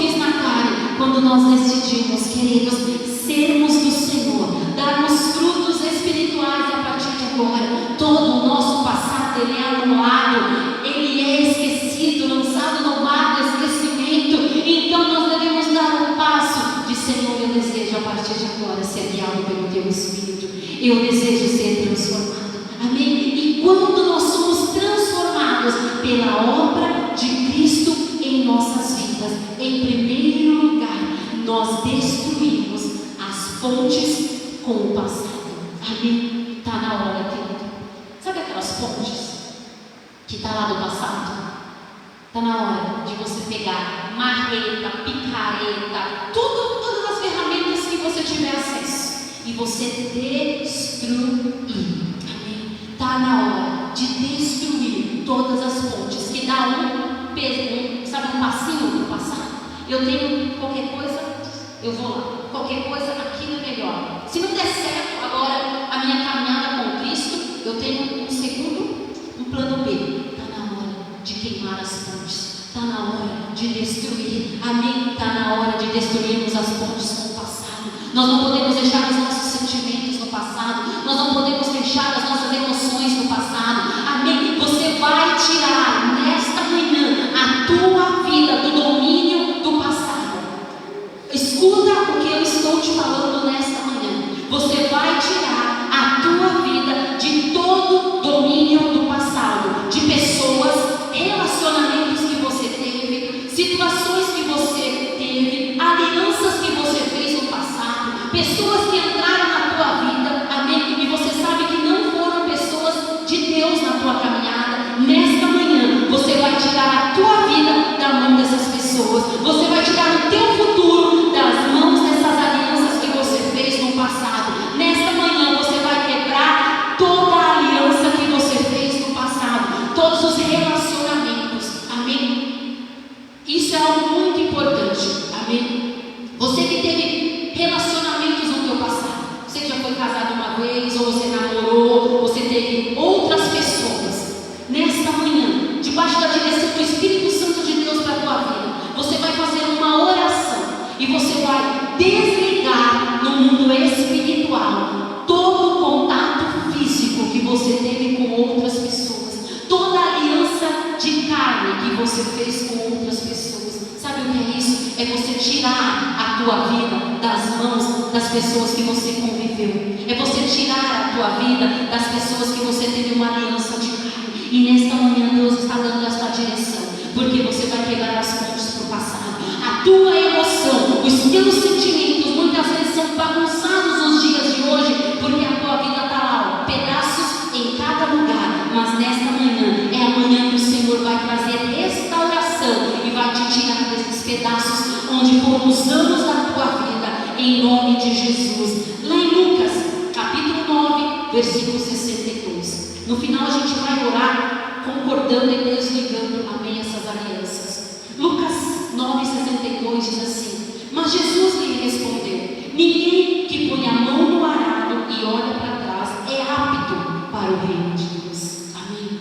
fiz na carne, quando nós decidimos, queridos, sermos do Senhor, darmos frutos espirituais a partir de agora. Todo o nosso passado, ele é anulado, ele é esquecido, lançado no mar do esquecimento. Então nós devemos dar um passo de: Senhor, eu desejo a partir de agora ser guiado pelo Teu Espírito, eu desejo ser transformado. Amém? E quando nós somos transformados pela obra de Cristo em nossas vidas, em primeiro lugar, nós destruímos as fontes com o passado. Amém? Está na hora, querido. Sabe aquelas fontes que está lá do passado? Está na hora de você pegar marreta, picareta, todas as ferramentas que você tiver acesso e você destruir. Amém? Está na hora de destruir todas as fontes que dá um passinho do passado. Eu tenho qualquer coisa, eu vou lá. Qualquer coisa, aquilo é melhor. Se não der certo agora a minha caminhada com Cristo, eu tenho um plano B. Está na hora de queimar as fontes. Está na hora de destruir. Amém? Está na hora de destruirmos as fontes com o passado. Nós não podemos deixar os nossos sentimentos no passado. Nós não podemos deixar as nossas emoções no passado. Amém? Você vai tirar nesta manhã a tua vida do domínio do passado. Escuta o que eu estou te falando nesta manhã. Você vai tirar a tua vida de todo domínio do passado, de pessoas, relacionamentos que você teve, situações que você teve, alianças que você fez no passado, pessoas que entraram na tua vida, amém? E você sabe que não foram pessoas de Deus na tua caminhada. Nesta manhã, você vai tirar a tua vida da mão dessas pessoas. Você vai tirar o teu futuro das mãos dessas alianças que você fez no passado. Nesta manhã, você vai quebrar toda a aliança que você fez no passado, todos os relacionamentos. Amém? Isso é algo muito importante. Amém? Você que teve relacionamentos no teu passado, você que já foi casado uma vez, ou você namorou, você teve outras pessoas. Nesta manhã, debaixo da direção do Espírito Santo de Deus para a tua vida, você vai fazer uma oração e você vai desligar no mundo espiritual todo o contato físico que você teve com outras pessoas, toda a aliança de carne que você fez com outras pessoas. Sabe o que é isso? É você tirar a tua vida das mãos das pessoas que você conviveu. É você tirar a tua vida das pessoas que você teve uma aliança de carne. E nesta manhã Deus está dando esta direção, porque você vai quebrar as fontes do passado. A tua emoção, os teus sentimentos muitas vezes são bagunçados nos dias de hoje, porque a tua vida está lá, ó, pedaços em cada lugar. Mas nesta manhã é a manhã que o Senhor vai trazer restauração e vai te tirar desses pedaços onde foram os anos da tua vida, em nome de Jesus. Lá em Lucas, capítulo 9, versículo 62. No final a gente vai orar concordando e desligando, amém, essas alianças. Lucas 9,62 diz assim: mas Jesus lhe respondeu: ninguém que põe a mão no arado e olha para trás é apto para o reino de Deus. Amém?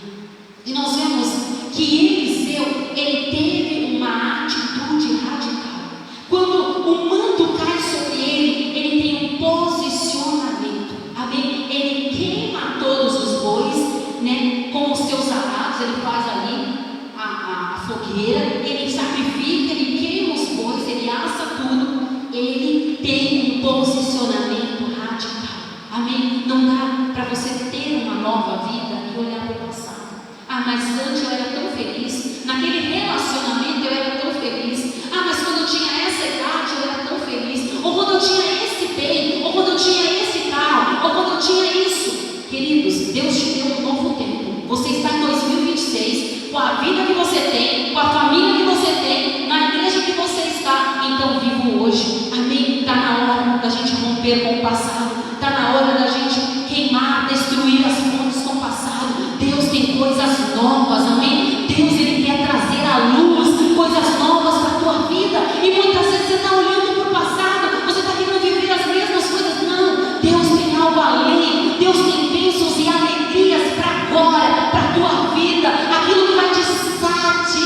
E nós vemos que Eliseu, ele teve uma atitude radical. Quando o manto cai sobre ele tem um posicionamento. Amém? Ele queima todos os bois, né? Com os seus arados, ele faz ali a fogueira, ele sacrifica, ele queima os bois, ele assa tudo. Ele tem um posicionamento radical. Amém? Não dá para você ter uma nova vida e olhar para o passado. Ah, mas antes eu era tão feliz, naquele relacionamento eu era tão feliz. Ah, mas quando eu tinha essa idade eu era tão feliz. Ou quando eu tinha esse bem, ou quando eu tinha esse carro, ou quando eu tinha isso. Queridos, Deus te deu um novo tempo. Você está em 2026, com a vida que você tem, com a família que você tem, na igreja que você está. Então viva hoje. Amém? Está na hora da gente romper com o passado. Está na hora da gente queimar, destruir as fontes com o passado. Deus tem coisas novas, amém? Deus, Ele quer trazer à luz coisas novas para a tua vida. E muitas vezes você está olhando para o passado, você está querendo viver as mesmas coisas. Não, Deus tem algo além. Deus tem bênçãos e alegrias para agora, para a tua vida. Aquilo que vai te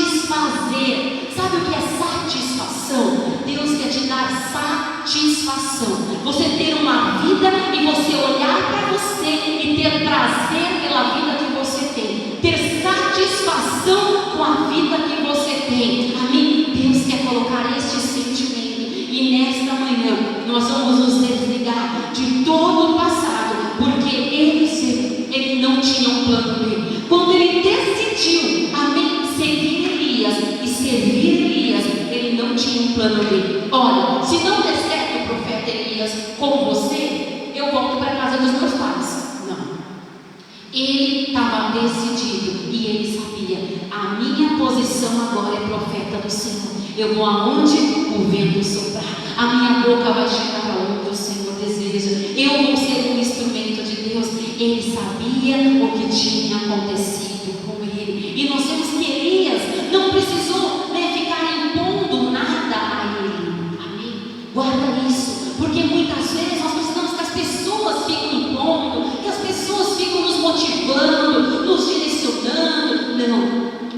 satisfazer. Sabe o que é satisfação? satisfação. Você ter uma vida e você olhar para você e ter prazer pela vida que você tem. Ter satisfação com a vida que você tem. Amém? Deus quer colocar este sentimento. E nesta manhã nós vamos nos desligar de todo o passado, porque ele não tinha um plano B. Quando ele decidiu, amém, seguir Elias e servir Elias, ele não tinha um plano B. Olha, se não der certo o profeta Elias com você, eu volto para a casa dos meus pais. Não. Ele estava decidido e ele sabia: a minha posição agora é profeta do Senhor. Eu vou aonde o vento soprar, a minha boca vai chegar aonde o Senhor deseja. Eu vou ser um instrumento de Deus. Ele sabia o que tinha acontecido com ele. E nós vemos que Elias não precisou ficar impondo nada a ele. Amém? Guarda isso, porque muitas vezes nós precisamos que as pessoas fiquem impondo, que as pessoas ficam nos motivando, nos direcionando.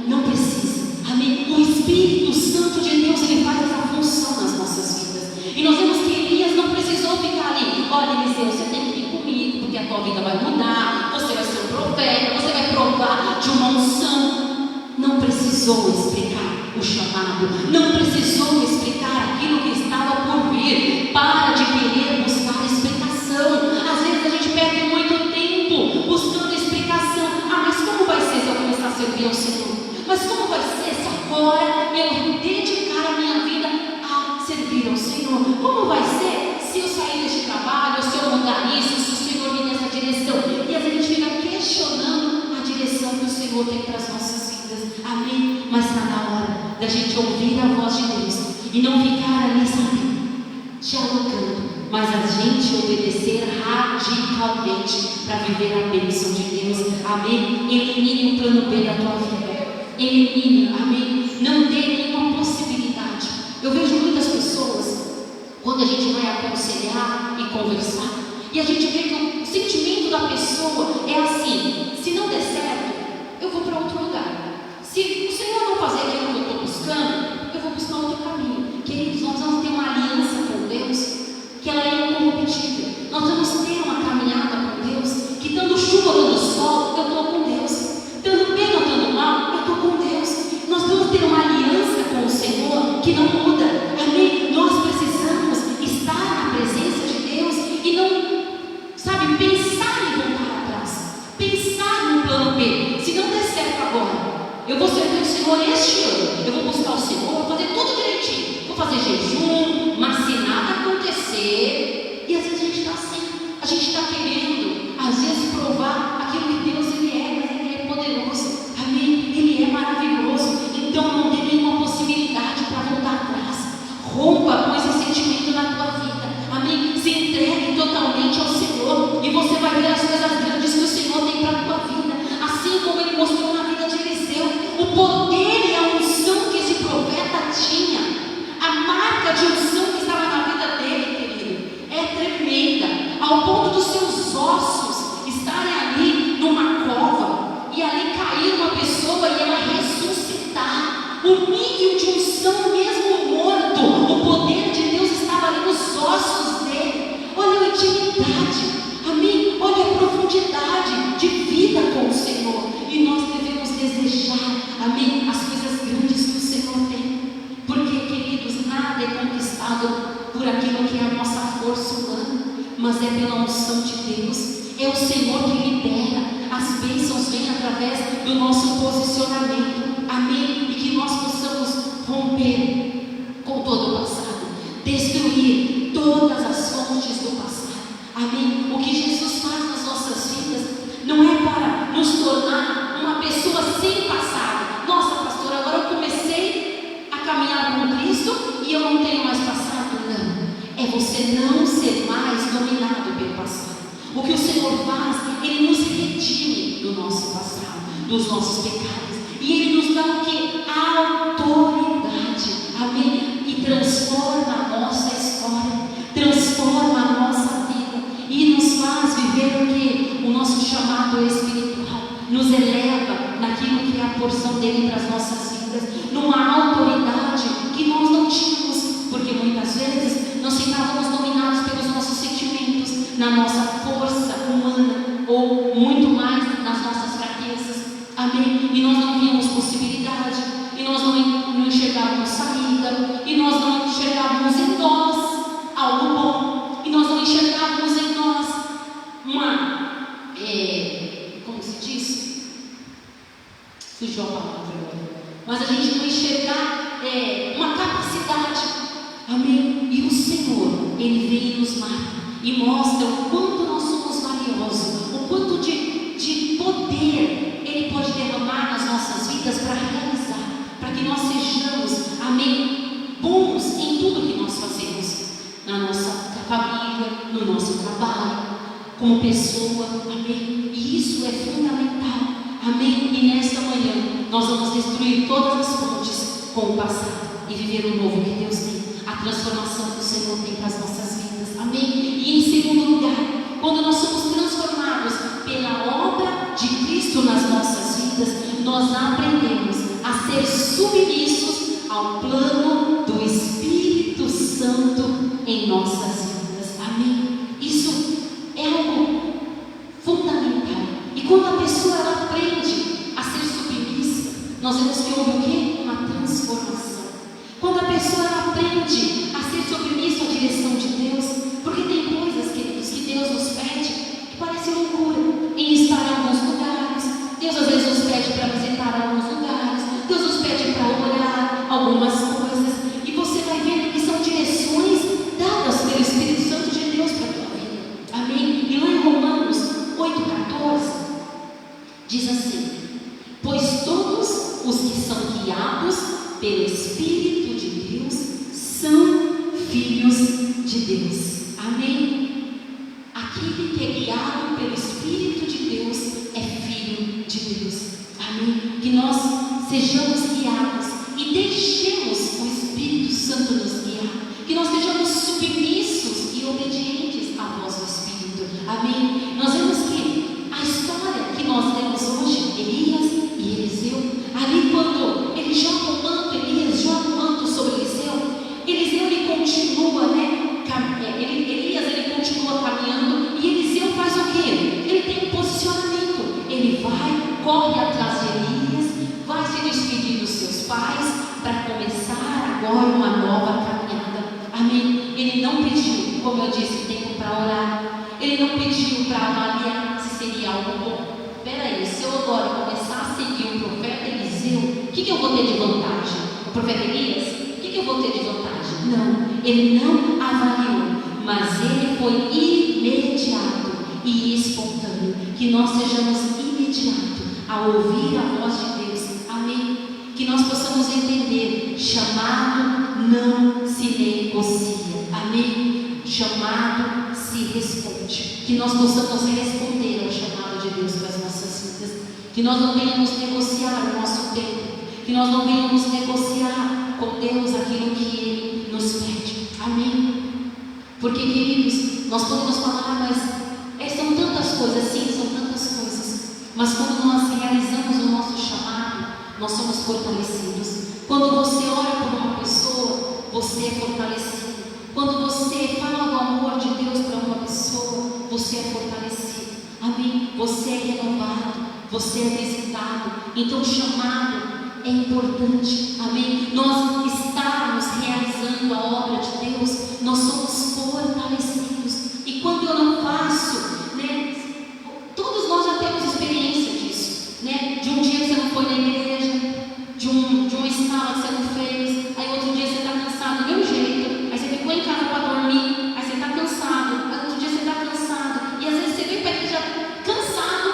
Não precisa. Amém? O Espírito Santo de Deus, ele faz essa função nas nossas vidas. E nós vemos que Elias não precisou ficar ali: olha, Eliseu, você tem que vir comigo, porque a tua vida vai mudar, você vai ser um profeta, você vai provar de uma unção. Não precisou explicar o chamado, não precisou explicar aquilo que estava por vir. Para de querer buscar explicação. Às vezes a gente perde muito tempo buscando explicação. Mas como vai ser se eu começar a servir ao Senhor? Mas como vai ser se agora eu dedicar a minha vida a servir ao Senhor? Como vai ser se eu sair deste trabalho, se eu mudar isso, se o Senhor me nessa direção? E às vezes a gente fica questionando a direção que o Senhor tem para as nossas vidas. Amém? Mas está na hora da gente ouvir a voz de Deus e não ficar ali, sabe, dialogando, mas a gente obedecer radicalmente para viver a bênção de Deus. Amém? Elimine o plano B da tua vida. Elimine, amém? Não dê nenhuma possibilidade. Eu vejo muitas pessoas, quando a gente vai aconselhar e conversar, e a gente vê que o sentimento da pessoa é assim: se não der certo, eu vou para outro lugar. Se o Senhor não fazer aquilo que eu estou buscando, eu vou buscar outro caminho. Queridos, nós vamos ter uma aliança com Deus, que ela é incorruptível. Nós vamos ter uma caminhada com Deus, que dando chuva, dando sol, eu estou com Deus. Dando bem ou dando mal, eu estou com Deus. Nós vamos ter uma aliança com o Senhor que não muda. Amém? Nós precisamos estar na presença de Deus e não, sabe, pensar em voltar atrás, pensar no plano B. Se não der certo agora, eu vou servir o Senhor este ano, eu vou buscar o Senhor, vou fazer tudo direitinho, vou fazer jejum, mas se nada acontecer, e às vezes a gente está assim, a gente está querendo, às vezes, provar aquilo que Deus ele é, mas ele é poderoso. Amém? Ele é maravilhoso. Então não dê nenhuma possibilidade para voltar atrás. Rompa com esse sentimento na tua vida. Amém? Se entregue totalmente ao Senhor e você vai ver as coisas grandes que o Senhor tem para a tua vida. Assim como ele mostrou na vida de Eliseu, o poder e a unção que esse profeta tinha, a marca de unção que estava na vida dele, querido, é tremenda, ao ponto dos seus ossos estarem ali numa cova e ali cair uma pessoa e ela ressuscitar. O nível de unção, mesmo morto, o poder de Deus estava ali nos ossos dele. Olha a intimidade, amém? Olha a profundidade de vida com o Senhor. E nós devemos desejar, amém, as coisas grandes que o Senhor tem. Porque, queridos, nada é conquistado por aquilo que é a nossa força humana, mas é pela unção de Deus. É o Senhor que libera. As bênçãos vêm através do nosso posicionamento. Amém? E que nós possamos romper com todo o passado, destruir todas as fontes do passado. Amém? O que Jesus faz nas nossas vidas não é para nos tornar uma pessoa sem passado. Nossa, pastor, agora eu comecei a caminhar com Cristo e eu não tenho mais passado. Não. É você não ser mais dominado pelo passado. O que o Senhor faz, Ele nos redime do nosso passado, dos nossos pecados. E Ele nos dá o que? Autoridade. Amém? E transforma a nossa história, transforma a nossa vida e nos faz viver o que? O nosso chamado espiritual. Nos eleva naquilo que é a porção dele para as nossas vidas, numa autoridade que nós não tínhamos, porque muitas vezes nós ficávamos na nossa força humana, ou muito mais nas nossas fraquezas. Amém? E nós não víamos possibilidade, e nós não enxergávamos saída, e nós não enxergávamos em nós algo bom, e nós não enxergávamos em nós como se diz? Fugiu a palavra agora. Mas a gente não enxergar uma capacidade. Amém? E o Senhor, Ele vem e nos marca e mostra o quanto nós somos valiosos, o quanto de poder Ele pode derramar nas nossas vidas para realizar, para que nós sejamos, amém, bons em tudo que nós fazemos, na nossa família, no nosso trabalho, como pessoa, amém? E isso é fundamental, amém? E nesta manhã nós vamos destruir todas as fontes com o passado e viver o novo que Deus tem, a transformação que o Senhor tem para as nossas vidas, amém? E em segundo lugar, quando nós somos transformados pela obra de Cristo nas nossas vidas, nós aprendemos a ser submissos ao plano do Espírito Santo em nossas vidas, amém? Isso é algo fundamental. E quando a pessoa ela aprende a ser submissa, nós vemos que houve o quê? Uma transformação. Quando a pessoa ela aprende a ser submissa à direção de Deus, porque tem coisas, queridos, que Deus nos pede que parece loucura em estar em alguns lugares. Deus às vezes nos pede para visitar alguns lugares, Deus nos pede para orar algumas coisas, e você vai vendo que são direções dadas pelo Espírito Santo de Deus para a tua vida, amém? E lá em Romanos 8,14 diz assim: pois todos os que são guiados pelo Espírito de Deus são filhos de Deus, amém? Aquele que é guiado pelo Espírito de Deus é filho de Deus, amém? Que nós sejamos guiados e deixemos o Espírito Santo nos guiar, que nós sejamos submissos e obedientes à voz do Espírito, amém? Nós vemos que a história que nós temos hoje, Elias e Eliseu, ali quando ele joga o manto, Elias joga o manto sobre Eliseu, ele continua, Elias ele continua caminhando, e Eliseu faz o quê? Ele tem um posicionamento, ele vai, corre atrás de Elias, vai se despedir dos seus pais, para começar agora uma nova caminhada, amém? Ele não pediu, como eu disse, tempo para orar, ele não pediu para avaliar se seria algo bom. Peraí, se eu agora começar a seguir o profeta Eliseu, o que eu vou ter de vantagem? O profeta Elias, o que eu vou ter de vantagem? Não, ele não avaliou, mas ele foi imediato e espontâneo. Que nós sejamos imediatos a ouvir a voz de Deus, amém? Que nós possamos entender: chamado não se negocia, amém? Chamado se responde. Que nós possamos responder ao chamado de Deus para as nossas vidas. Que nós não venhamos negociar o nosso tempo, que nós não venhamos negociar com Deus aquilo que Ele nos pede, amém? Porque, queridos, nós podemos falar, mas são tantas coisas, sim, são tantas coisas, mas quando nós realizamos o nosso chamado, nós somos fortalecidos. Quando você ora por uma pessoa, você é fortalecido. Quando você fala do amor de Deus para uma pessoa, você é fortalecido, amém? Você é renovado, você é visitado. Então o chamado é importante, amém? Nós estarmos realizando a obra de Deus, nós somos fortalecidos. E quando eu não faço, todos nós já temos experiência disso, de um dia que você não foi na igreja, de uma escala que você não fez, aí outro dia você está cansado do meu jeito, aí você ficou em casa para dormir, aí você está cansado, aí outro dia você está cansado, e às vezes você vem para a igreja cansado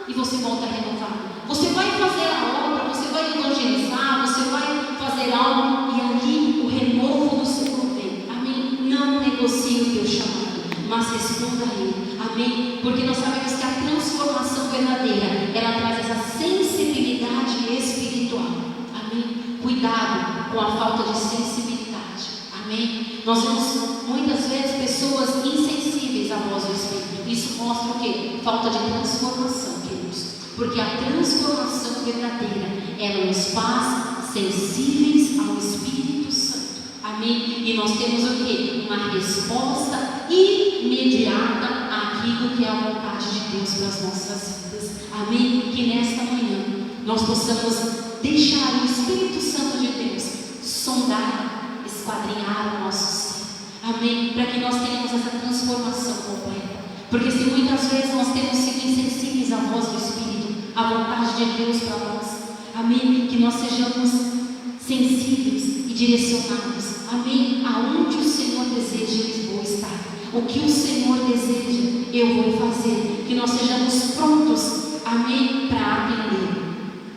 e você volta renovado. Você vai fazer a obra, você vai evangelizar, você vai fazer algo, e ali o renovo do Senhor vem, amém? Não negocie o teu chamado, mas responda a Ele, amém? Porque nós sabemos que a transformação verdadeira, ela traz essa sensibilidade espiritual, amém? Cuidado com a falta de sensibilidade, amém? Nós vemos muitas vezes pessoas insensíveis à voz do Espírito. Isso mostra o quê? Falta de transformação, queridos. Porque a transformação verdadeira, ela nos faz sensíveis ao Espírito Santo, amém? E nós temos o quê? Uma resposta imediata à aquilo que é a vontade de Deus para as nossas vidas. Amém? Que nesta manhã nós possamos deixar o Espírito Santo de Deus sondar, esquadrinhar o nosso ser. Amém? Para que nós tenhamos essa transformação completa. Porque se muitas vezes nós temos sido insensíveis à voz do Espírito, à vontade de Deus para nós, amém? Que nós sejamos sensíveis e direcionados, amém? Aonde o Senhor deseja, eu vou estar. O que o Senhor deseja, eu vou fazer. Que nós sejamos prontos, amém? Para atender.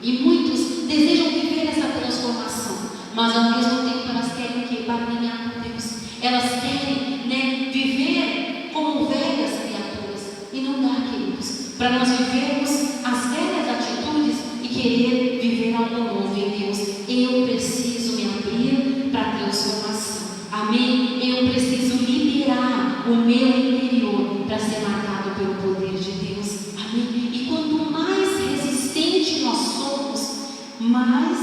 E muitos desejam viver essa transformação, mas ao mesmo tempo elas querem que barganhar com Deus. Elas querem, né, viver como velhas criaturas. E não dá, queridos, para nós vivermos as velhas atitudes e querer viver algo novo em Deus. Eu preciso me abrir para a transformação. Amém? Eu preciso liberar o meu interior para ser marcado pelo poder de Deus. Amém? E quanto mais resistente nós somos, mais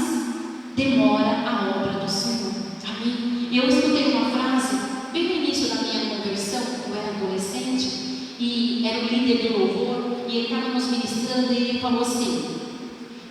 demora a obra do Senhor. Amém? Eu escutei uma frase bem no início da minha conversão, quando eu era adolescente, e era o líder do louvor, e ele estava nos ministrando, e ele falou assim,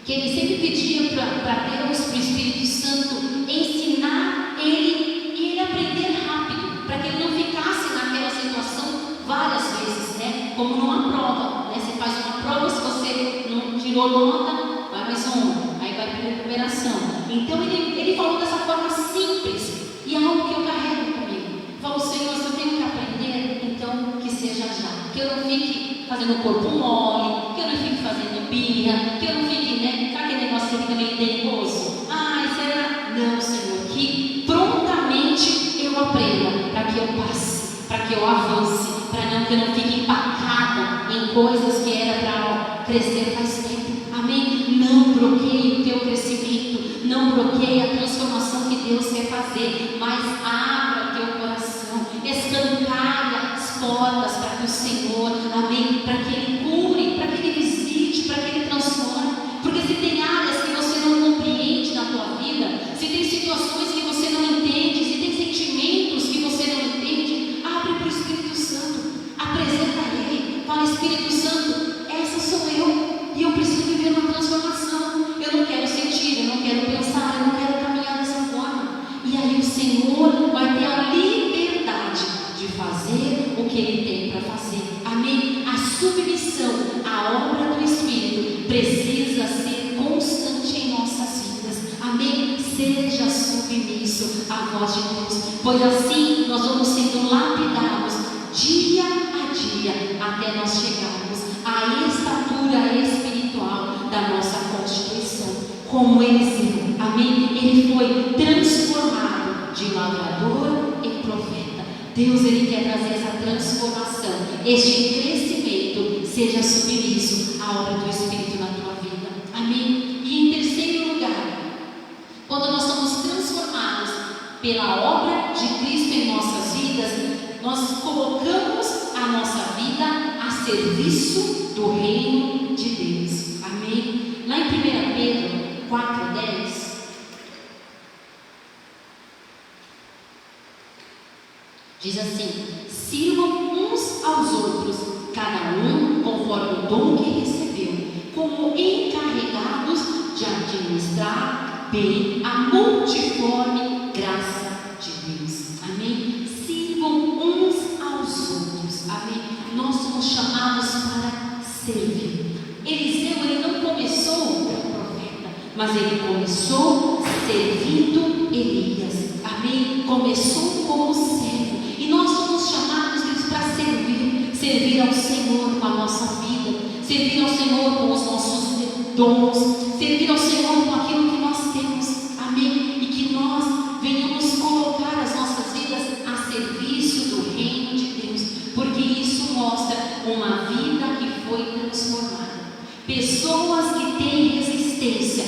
que ele sempre pedia para Deus, para o Espírito Santo, ensinar ele e ele aprender rápido, para que ele não ficasse naquela situação várias vezes, né? Como numa prova, né? Você faz uma prova, se você não tirou nota, vai mais uma, aí vai para a recuperação. Então ele falou dessa forma simples, e é algo que eu carrego comigo. Falou, Senhor, se eu tenho que aprender, então que seja já, que eu não fique fazendo corpo mole, que eu não fique fazendo birra, que eu não fique, né, com aquele negócio que fica meio teimoso. Ai, será? Não, Senhor, que prontamente eu aprenda, para que eu passe, para que eu avance, para que eu não fique empacada em coisas que era para crescer faz tempo. Amém? Não bloqueie o teu crescimento, não bloqueie a transformação que Deus quer fazer, mas abra o teu coração, escancara as portas para que o Senhor, amém, para que Ele cure, para que Ele visite, para que Ele transforme. Porque se tem áreas que você não compreende na tua vida, se tem situações que você não entende, se tem sentimentos que você não entende, abre para o Espírito Santo, apresenta a Ele, fala, Espírito Santo, essa sou eu, e eu preciso viver uma transformação. Eu não quero sentir, eu não quero pensar, eu não quero caminhar dessa forma. E aí o Senhor vai ter a liberdade de fazer o que Ele tem para fazer. Amém? A submissão à obra do Espírito precisa ser constante em nossas vidas. Amém? Seja submisso à voz de Deus, pois assim nós vamos sendo lapidados dia a dia até nós chegarmos à estatura espiritual da nossa constituição, como Eliseu. Amém? Ele foi transformado de lavrador em profeta. Deus, Ele quer trazer essa transformação, este crescimento. Seja submisso à obra do Espírito na tua vida. Amém? E em terceiro lugar, quando nós somos transformados pela obra de Cristo em nossas vidas, nós colocamos a nossa vida a serviço do reino de Deus. Amém? Lá em 1 Pedro 4:10, diz assim: sirvam uns aos outros, cada um conforme o dom que recebeu, como encarregados de administrar bem a multiforme graça de Deus. Amém? Sirvam uns aos outros. Amém? Nós somos chamados para servir. Eliseu, ele não começou como profeta, mas ele começou servindo Elias. Amém? Começou como servo. E nós somos chamados para servir ao Senhor com a nossa vida, servir ao Senhor com os nossos dons, servir ao Senhor com aquilo que nós temos. Amém? E que nós venhamos colocar as nossas vidas a serviço do reino de Deus, porque isso mostra uma vida que foi transformada. Pessoas que têm resistência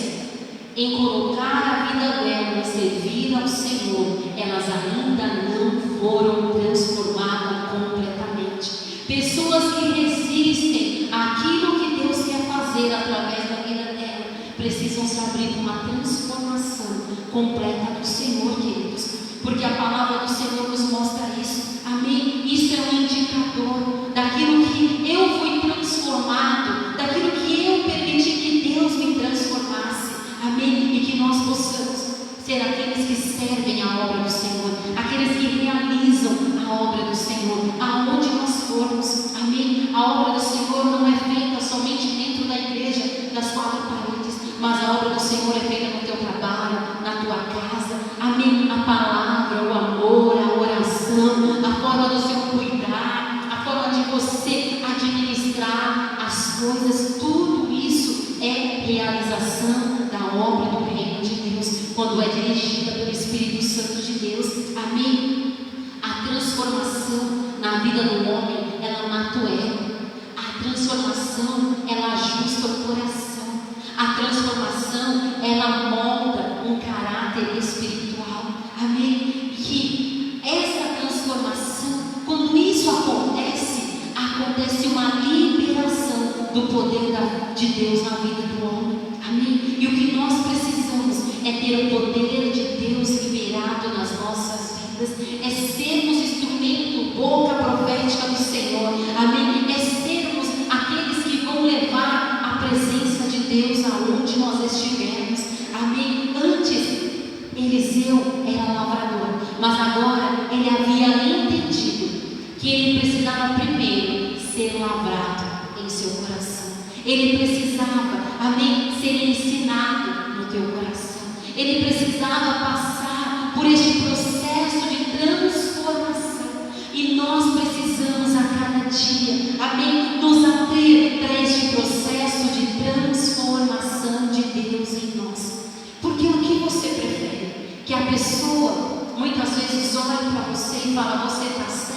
em colocar a vida dela e servir ao Senhor, elas ainda não foram transformadas completamente. Pessoas que resistem àquilo que Deus quer fazer através da vida dela, precisam se abrir para uma transformação completa do Senhor, queridos, porque a palavra do Senhor nos mostra isso. Amém? Isso é um indicador daquilo daquilo que eu fui transformado, daquilo que eu permiti que Deus me transformasse. Amém? E que nós possamos ser aqueles que servem a obra do Senhor, aqueles que realizam a obra do Senhor, aonde nós formos. Amém? A obra do Senhor não é feita somente dentro da igreja, das quatro paredes, mas a obra do Senhor é feita no teu trabalho, na tua casa. Amém? A palavra, o amor, a oração, a forma do Senhor cuidar, a forma de você administrar as coisas, tudo isso é realização da obra do reino de Deus, quando é dirigida pelo Espírito Santo de Deus. Amém? A transformação na vida do homem, ela mata o ego. A transformação, ela ajusta o coração. A transformação, ela molda um caráter espiritual. Amém? Que essa transformação, quando isso acontece, acontece uma liberação do poder de Deus na vida do homem. Amém? E o que nós precisamos é ter o poder de Deus liberado nas nossas vidas, é sermos instrumento, boca profética do Senhor. Amém? É sermos aqueles que vão levar a presença de Deus aonde nós estivermos. Amém? Antes, Eliseu era lavrador, mas agora ele havia entendido que ele precisava primeiro ser lavrado em seu coração. Ele precisava, amém, ser ensinado no teu coração. Ele precisava passar por este processo de transformação. E nós precisamos a cada dia, amém, nos ater para este processo de transformação de Deus em nós. Porque o que você prefere? Que a pessoa muitas vezes olhe para você e fala: você está certo?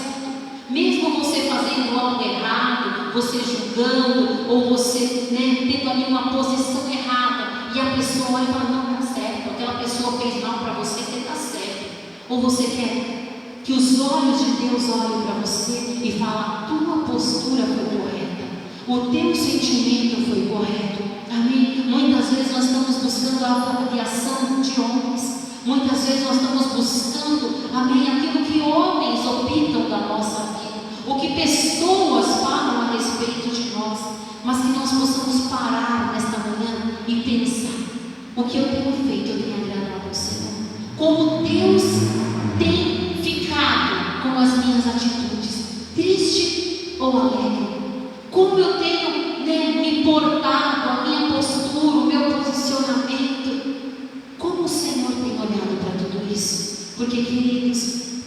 Mesmo você fazendo algo errado, você julgando, ou você, tendo ali uma posição errada, e a pessoa olha e fala: não, está certo, aquela pessoa fez mal para você, você está certo. Ou você quer que os olhos de Deus olhem para você e falem: a tua postura foi correta, o teu sentimento foi correto. Amém? Muitas vezes nós estamos buscando a avaliação de homens. Muitas vezes nós estamos buscando, amém, aquilo que homens opinam da nossa vida, o que pessoas falam a respeito de nós, mas que nós possamos parar nesta manhã e pensar: o que eu tenho feito, eu tenho agradado ao Senhor? Como Deus tem ficado com as minhas atitudes, triste ou alegre? Como eu tenho me portado, a minha postura, o meu posicionamento? Como o Senhor tem olhado para tudo isso? Porque, queridos,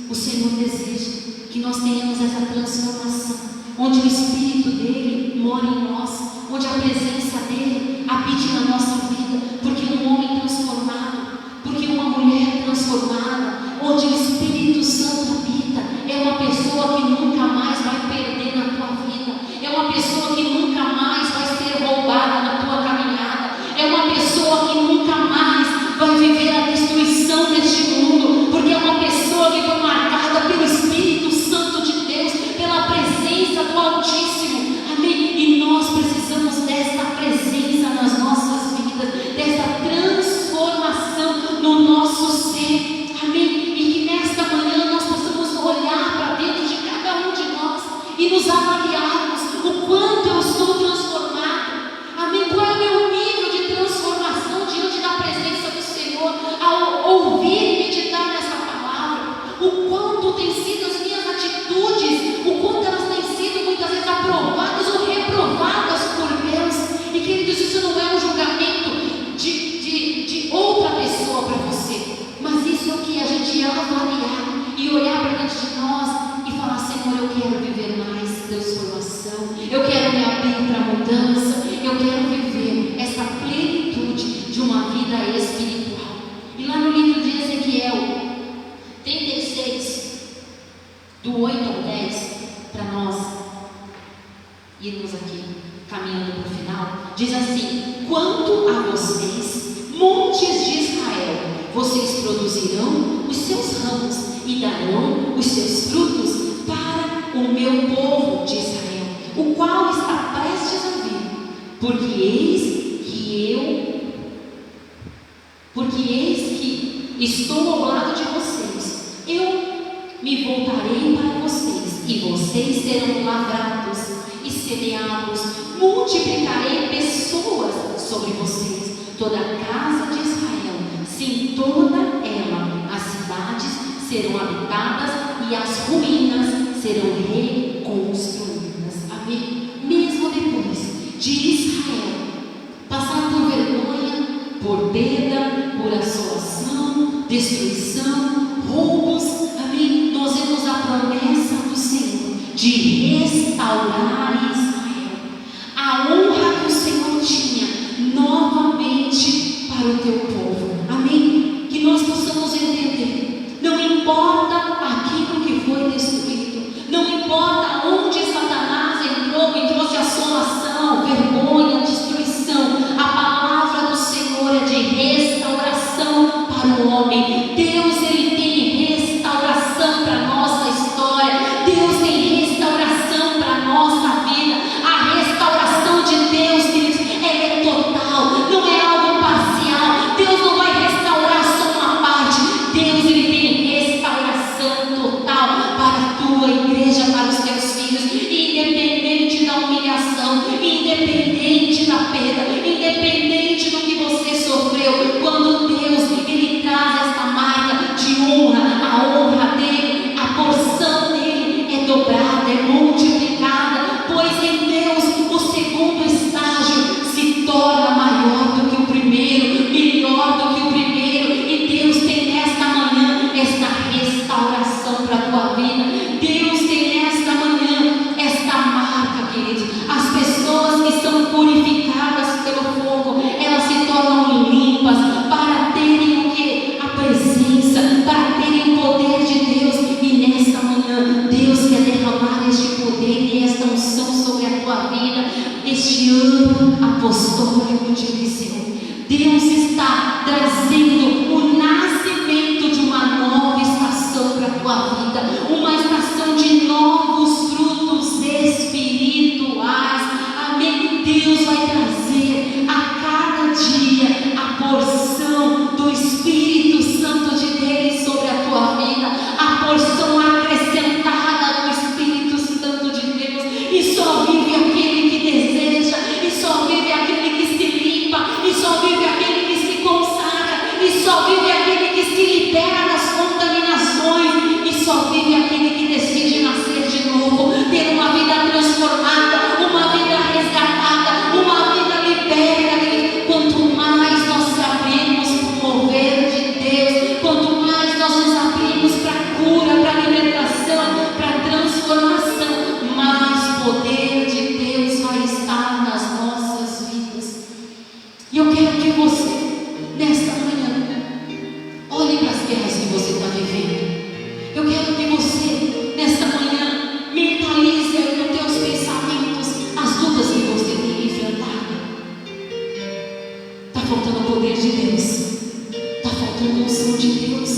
o Senhor deseja que nós tenhamos essa transformação, onde o Espírito dele mora em nós, onde a presença dele habite na nossa vida. Porque um homem transformado, porque uma mulher transformada, onde o Espírito Santo habita, é uma pessoa que nunca mais vai perder na tua vida, é uma pessoa que nunca mais vai ser roubada na tua caminhada, é uma pessoa que nunca mais vai viver a destruição deste mundo, porque é uma pessoa que foi marcada pelo Espírito Santo de Deus, pela presença do Altíssimo. Amém? E nós precisamos dessa presença nas nossas vidas, dessa transformação no nosso ser. Amém? E que nesta manhã nós possamos olhar para dentro de cada um de nós e nos avaliarmos o quanto eu estou transformado. Amém? Qual é o meu nível de transformação diante da presença do Senhor ao ouvir e meditar nessa palavra? O quanto tem sido as minhas atitudes, o quanto elas têm sido muitas vezes aprovadas ou reprovadas por Deus. E queridos, isso não é um julgamento de outra pessoa para você, mas isso é o que a gente avaliar e olhar para dentro de nós e falar: Senhor, eu quero viver mais transformação, eu quero me abrir para mudança, eu quero viver essa plenitude de uma vida espiritual. E lá no livro de Ezequiel 36, do 8 ao 10, para nós irmos aqui caminhando para o final, diz assim: quanto a vocês, montes de Israel, vocês produzirão os seus ramos e darão os seus frutos para o meu povo de Israel, o qual está prestes a vir, porque eis que estou ao lado de vocês, eu me voltarei para vocês, e vocês serão lavrados cereá-los, multiplicarei pessoas sobre vocês, toda a casa de Israel, sim, toda ela, as cidades serão habitadas e as ruínas serão reconstruídas. Amém? Mesmo depois de Israel passar por vergonha, por perda, por assolação, destruição, roubos, amém? Nós vemos a promessa do Senhor de restaurar Israel, a honra que o Senhor tinha novamente para o teu povo, amém? Que nós possamos entender, não importa aquilo que foi destruído, não importa onde Satanás entrou e trouxe assolação, vergonha, destruição, a palavra do Senhor é de restauração para o homem. Deus, Ele tem restauração para a nossa história, Deus tem restauração para a nossa vida. A restauração de Deus, queridos, ela é total, não é algo parcial. Deus não vai restaurar só uma parte, Deus, Ele tem restauração total para a tua igreja, para os teus filhos, independente da humilhação, independente da perda, independente do que você sofreu. Quando Deus, Ele traz esta marca de honra, a honra dele, a porção dele é dobrada, é multiplicada, pois em Deus o segundo estágio se torna maior do que o primeiro, melhor do que o primeiro. E Deus tem nesta manhã esta restauração para a tua vida. Deus tem nesta manhã esta marca, queridos. As pessoas que são purificadas pelo fogo, elas se tornam limpas para terem o que? A presença, para terem o poder de Deus. E nesta manhã Deus quer derramar este poder e esta unção sobre a tua vida, este ano apostólico de Eliseu. Deus está trazendo o nascimento de uma nova estação para a tua vida, uma estação de novos frutos espirituais. Amém? Deus vai trazer a cada dia a porção do Espírito Santo de Deus sobre a tua vida, a porção acrescentada do Espírito Santo de Deus. E só vive aquele que deseja, e só vive aquele que se limpa, e só vive aquele que se consagra, e só vive aquele que se libera das contaminações, e só vive aquele que decide nascer de novo, ter uma vida transformada, uma vida resgatada, uma vida liberta. Quanto mais nós se abrimos para o mover de Deus, quanto mais nós nos abrimos para a cura, para a libertação, para a transformação, mais poder de Deus vai estar nas nossas vidas. E eu quero que você, nesta manhã, olhe para as guerras que você está vivendo. Eu quero que você, nesta manhã, mentalize aí nos teus pensamentos as lutas que você tem enfrentado. Está faltando o poder de Deus, está faltando a unção de Deus,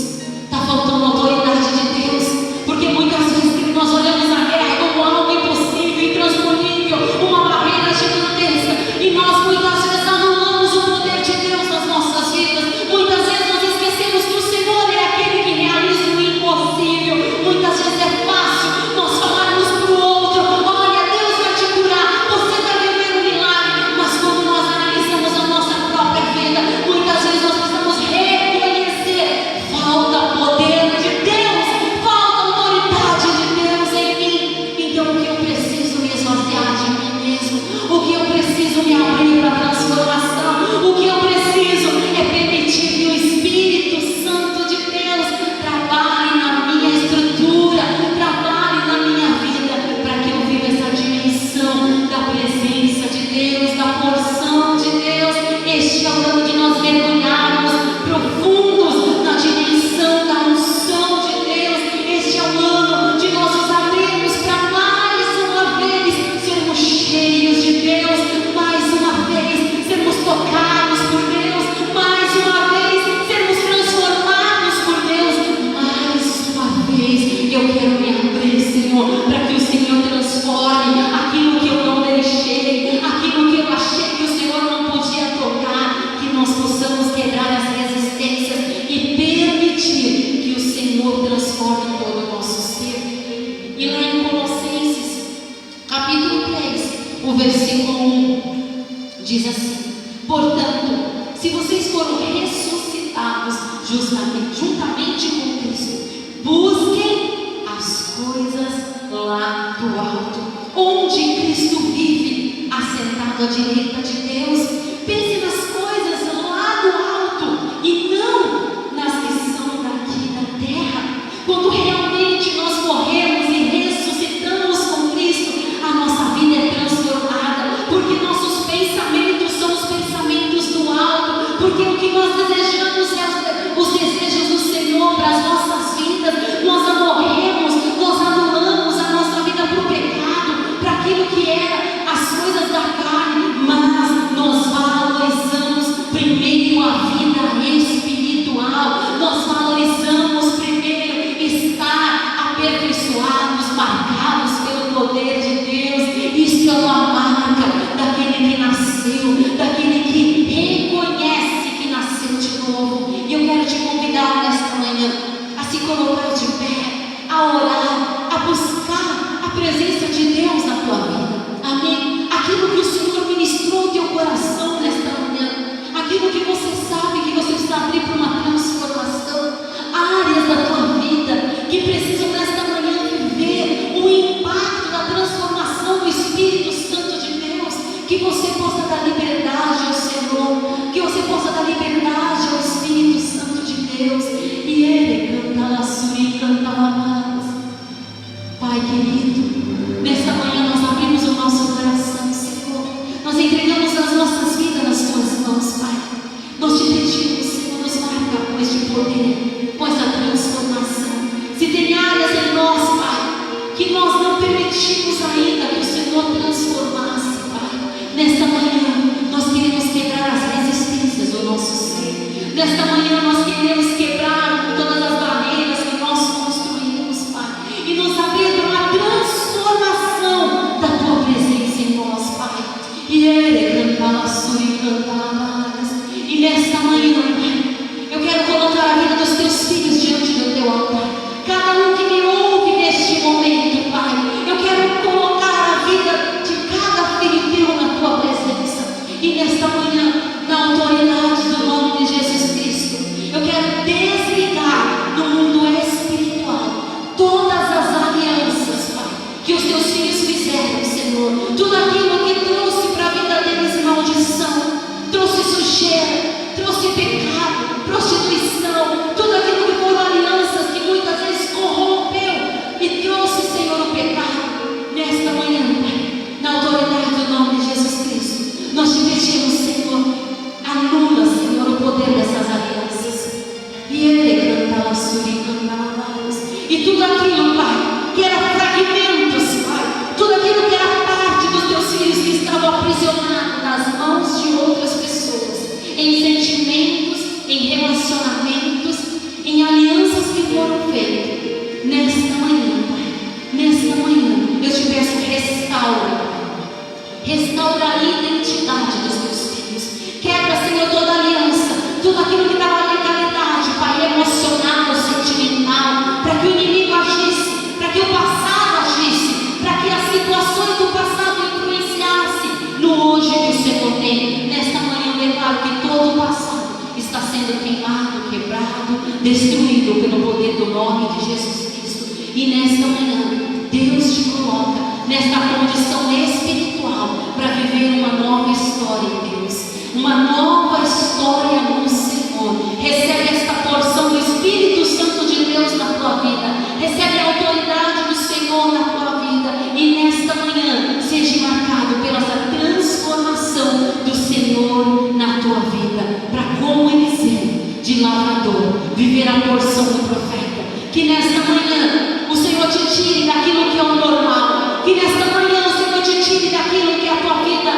está faltando a autoridade de Deus, porque muitas vezes nós olhamos a guerra como algo impossível, intransponível, uma barreira gigantesca, e nós muitas vezes anulamos o poder de Deus nas nossas vidas. Muitas vezes nós esquecemos que o Senhor é aquele que realiza o impossível. Muitas vezes é fácil nós falarmos para o outro: olha, Deus vai te curar, você vai viver um milagre. Mas quando nós analisamos a nossa própria vida, muitas vezes nós precisamos reconhecer: falta poder de Deus, falta autoridade de Deus em mim. Então o que eu preciso me esvaziar de mim mesmo, o que eu preciso me abrir para a transformação, o que eu preciso é permitir que o Espírito Santo de Deus trabalhe na minha estrutura, trabalhe na minha vida, para que eu viva essa dimensão da presença de Deus, da porção de Deus. Este é o ano de nós mergulharmos profundos na dimensão da unção de Deus. Este é o ano de nós nos abrirmos para mais uma vez sermos cheios de Deus, mais uma vez sermos tocados por Deus, mais uma vez sermos transformados por Deus, mais uma vez. Eu quero me abrir, Senhor, para que o Senhor transforme aquilo que eu não deixei, aquilo que eu achei que o Senhor não podia tocar, que nós possamos quebrar as resistências e permitir que o Senhor transforme todo o nosso ser. E lá em Colossenses, capítulo 3, coisas lá do alto, onde Cristo vive, assentado à direita de Deus. Pense nas coisas lá do alto e não nas que são daqui da terra. Quando realmente nós morremos e ressuscitamos com Cristo, a nossa vida é transformada, porque nossos pensamentos são os pensamentos do alto, porque o que nós desejamos é os desejos do Senhor para as nossas vidas. Nós amorremos, nós anulamos a nossa vida para o pecado, para aquilo que era as coisas da carne, mas nós valorizamos primeiro a vida espiritual. Nós valorizamos primeiro estar aperfeiçoados, marcados pelo poder de Deus. Isso é uma marca daquele que nasceu, daquele que reconhece que nasceu de novo. E eu quero te convidar nesta manhã a se colocar de pé, a orar, a buscar a presença de Deus na tua vida. Amém? Aquilo que o Senhor ministrou ao teu coração nesta manhã, aquilo que você sabe que você precisa abrir para uma transformação, áreas da tua vida que precisam nesta manhã viver o impacto da transformação do Espírito Santo de Deus. Que você possa dar liberdade ao Senhor, que você possa dar liberdade ao Espírito Santo de Deus. E Ele canta lá, suri, canta lá. Pai querido, nesta manhã nós abrimos o nosso coração, Senhor. Nós entregamos as nossas vidas nas tuas mãos, Pai. Nós te pedimos, Senhor, nos marca com este poder, com essa transformação. Se tem áreas em nós, Pai, que nós não permitimos ainda que o Senhor transformasse, Pai, nesta manhã nós queremos quebrar as resistências do nosso ser. Nesta manhã nós queremos quebrar todas as barreiras que nós construímos, Pai, e nos abrir para uma transformação da tua presença em nós, Pai. E Ele canta suri, canta. E nesta manhã, Pai, eu quero colocar a vida dos teus filhos diante do teu altar. Cada um que me ouve neste momento, Pai, eu quero colocar a vida de cada filho teu na tua presença. E nesta manhã, na autoridade do nome de Jesus Cristo, eu quero desligar no mundo espiritual todas as alianças, Pai, que os teus filhos fizeram, Senhor. Tudo aquilo que trouxe para a vida deles maldição, trouxe sujeira, trouxe pecado, prostituição, tudo aquilo que foram alianças que muitas vezes corrompeu e trouxe, Senhor, o pecado. Nesta manhã, Pai, na autoridade do nome de Jesus Cristo, nós te pedimos, Senhor, anula, Senhor, o poder dessas alianças. E Ele canta lá, suri, canta lá. E tudo aquilo, Pai, que era fragmentos, Pai, tudo aquilo que era parte dos teus filhos que estavam aprisionados nas mãos de outras pessoas, em sentimentos, em relacionamentos, em alianças que foram feitas. Nesta manhã, Pai, nesta manhã, eu te peço, restaura a identidade dos teus filhos. Quebra, Senhor, toda aliança, tudo aquilo que estava na legalidade, Pai, emocional, sentimental, para que o inimigo agisse, para que o passado agisse, para que as situações do passado influenciassem no hoje que o Senhor tem. Nesta manhã eu declaro que todo o passado está sendo queimado, quebrado, destruído pelo poder do nome de Jesus Cristo. E nesta manhã Deus te coloca nesta condição espiritual para viver uma nova história em Deus, uma nova história no Senhor. Recebe esta porção do Espírito Santo de Deus na tua vida, recebe a autoridade do Senhor na tua vida, e nesta manhã seja marcado pela essa transformação do Senhor na tua vida, para, como Eliseu, de lavrador, viver a porção do profeta. Que nesta manhã o Senhor te tire daquilo que é o normal, que nesta manhã o Senhor te tire daquilo que é a tua vida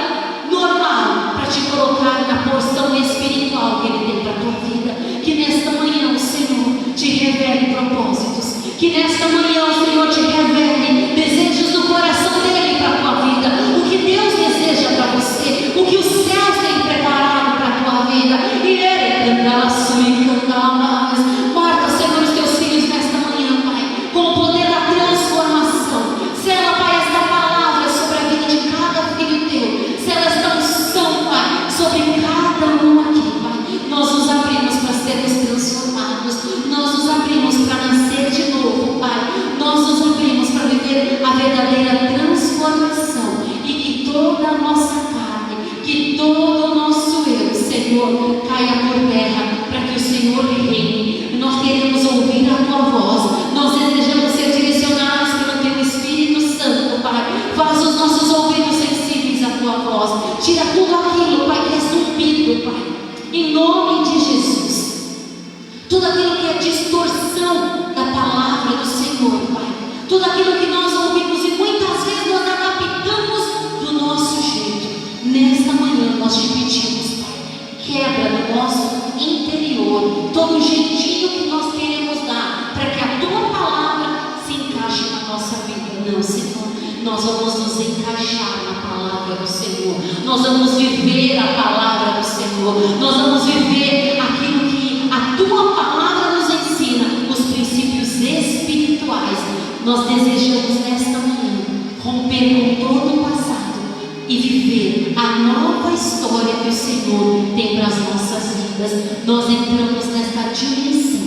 normal, para te colocar na porção espiritual que Ele tem para a tua vida. Que nesta manhã o Senhor te revele propósitos, que nesta manhã o Senhor te revele desejos do coração dEle para a tua vida, o que Deus deseja para você, o que os céus têm preparado para a tua vida. E Ele canta a sua e canta mais. Marca, Senhor, os teus filhos nesta manhã, Pai, com o poder da transformação. Sela, Pai, esta palavra sobre a vida de cada filho teu. Sela esta unção, Pai, sobre cada um aqui, Pai. Nós nos abrimos para sermos transformados. Nós nos abrimos para nascer de novo, Pai. Nós nos abrimos tudo aquilo que nós ouvimos e muitas vezes nós adaptamos do nosso jeito. Nesta manhã nós te pedimos, Pai, quebra no nosso interior todo o jeitinho que nós queremos dar para que a tua palavra se encaixe na nossa vida. Não, Senhor, nós vamos nos encaixar na palavra do Senhor, nós vamos viver a palavra do Senhor, nós vamos viver aquilo que a tua palavra nos ensina, os princípios espirituais. Nós desejamos nesta manhã romper com todo o passado e viver a nova história que o Senhor tem para as nossas vidas. Nós entramos nesta dimensão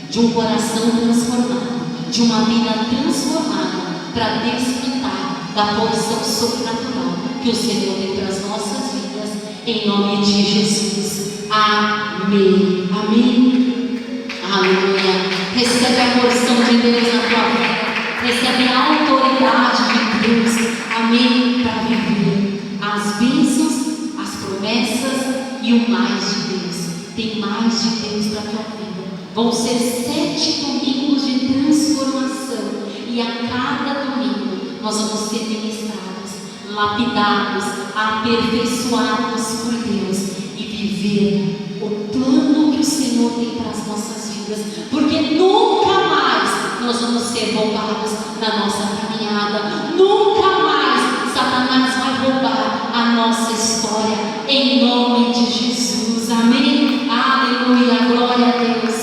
de um coração transformado, de uma vida transformada, para desfrutar da porção sobrenatural que o Senhor tem para as nossas vidas, em nome de Jesus. Amém. Amém. Aleluia. Recebe a porção de Deus na tua vida, recebe a autoridade de Deus, amém, para viver as bênçãos, as promessas e o mais de Deus. Tem mais de Deus para a tua vida. Vão ser 7 domingos de transformação, e a cada domingo nós vamos ser ministrados, lapidados, aperfeiçoados por Deus e viver o plano que o Senhor tem para as nossas vidas, porque nunca mais nós vamos ser roubados na nossa caminhada, nunca mais Satanás vai roubar a nossa história, em nome de Jesus. Amém. Aleluia, glória a Deus.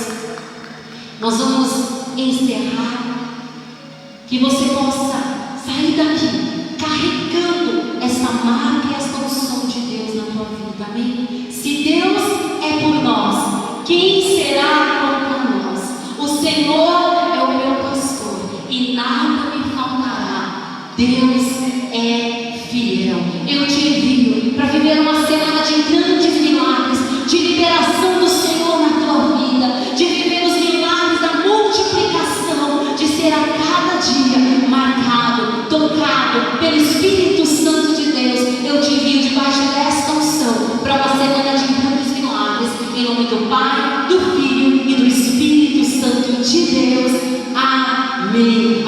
Nós vamos encerrar, que você possa sair daqui carregando essa marca e essa unção de Deus na tua vida. Amém. Se Deus é por nós, quem será contra nós? O Senhor é o meu pastor e nada me faltará. Deus é fiel. Eu te envio para viver uma semana de grandes milagres, de liberação do Senhor na tua vida, de viver os milagres da multiplicação, de ser a cada dia marcado, tocado pelo Espírito Santo de Deus. Eu te envio debaixo desta unção para uma semana de grandes milagres, em nome do Pai, do Filho e do Espírito Santo de Deus. Amém.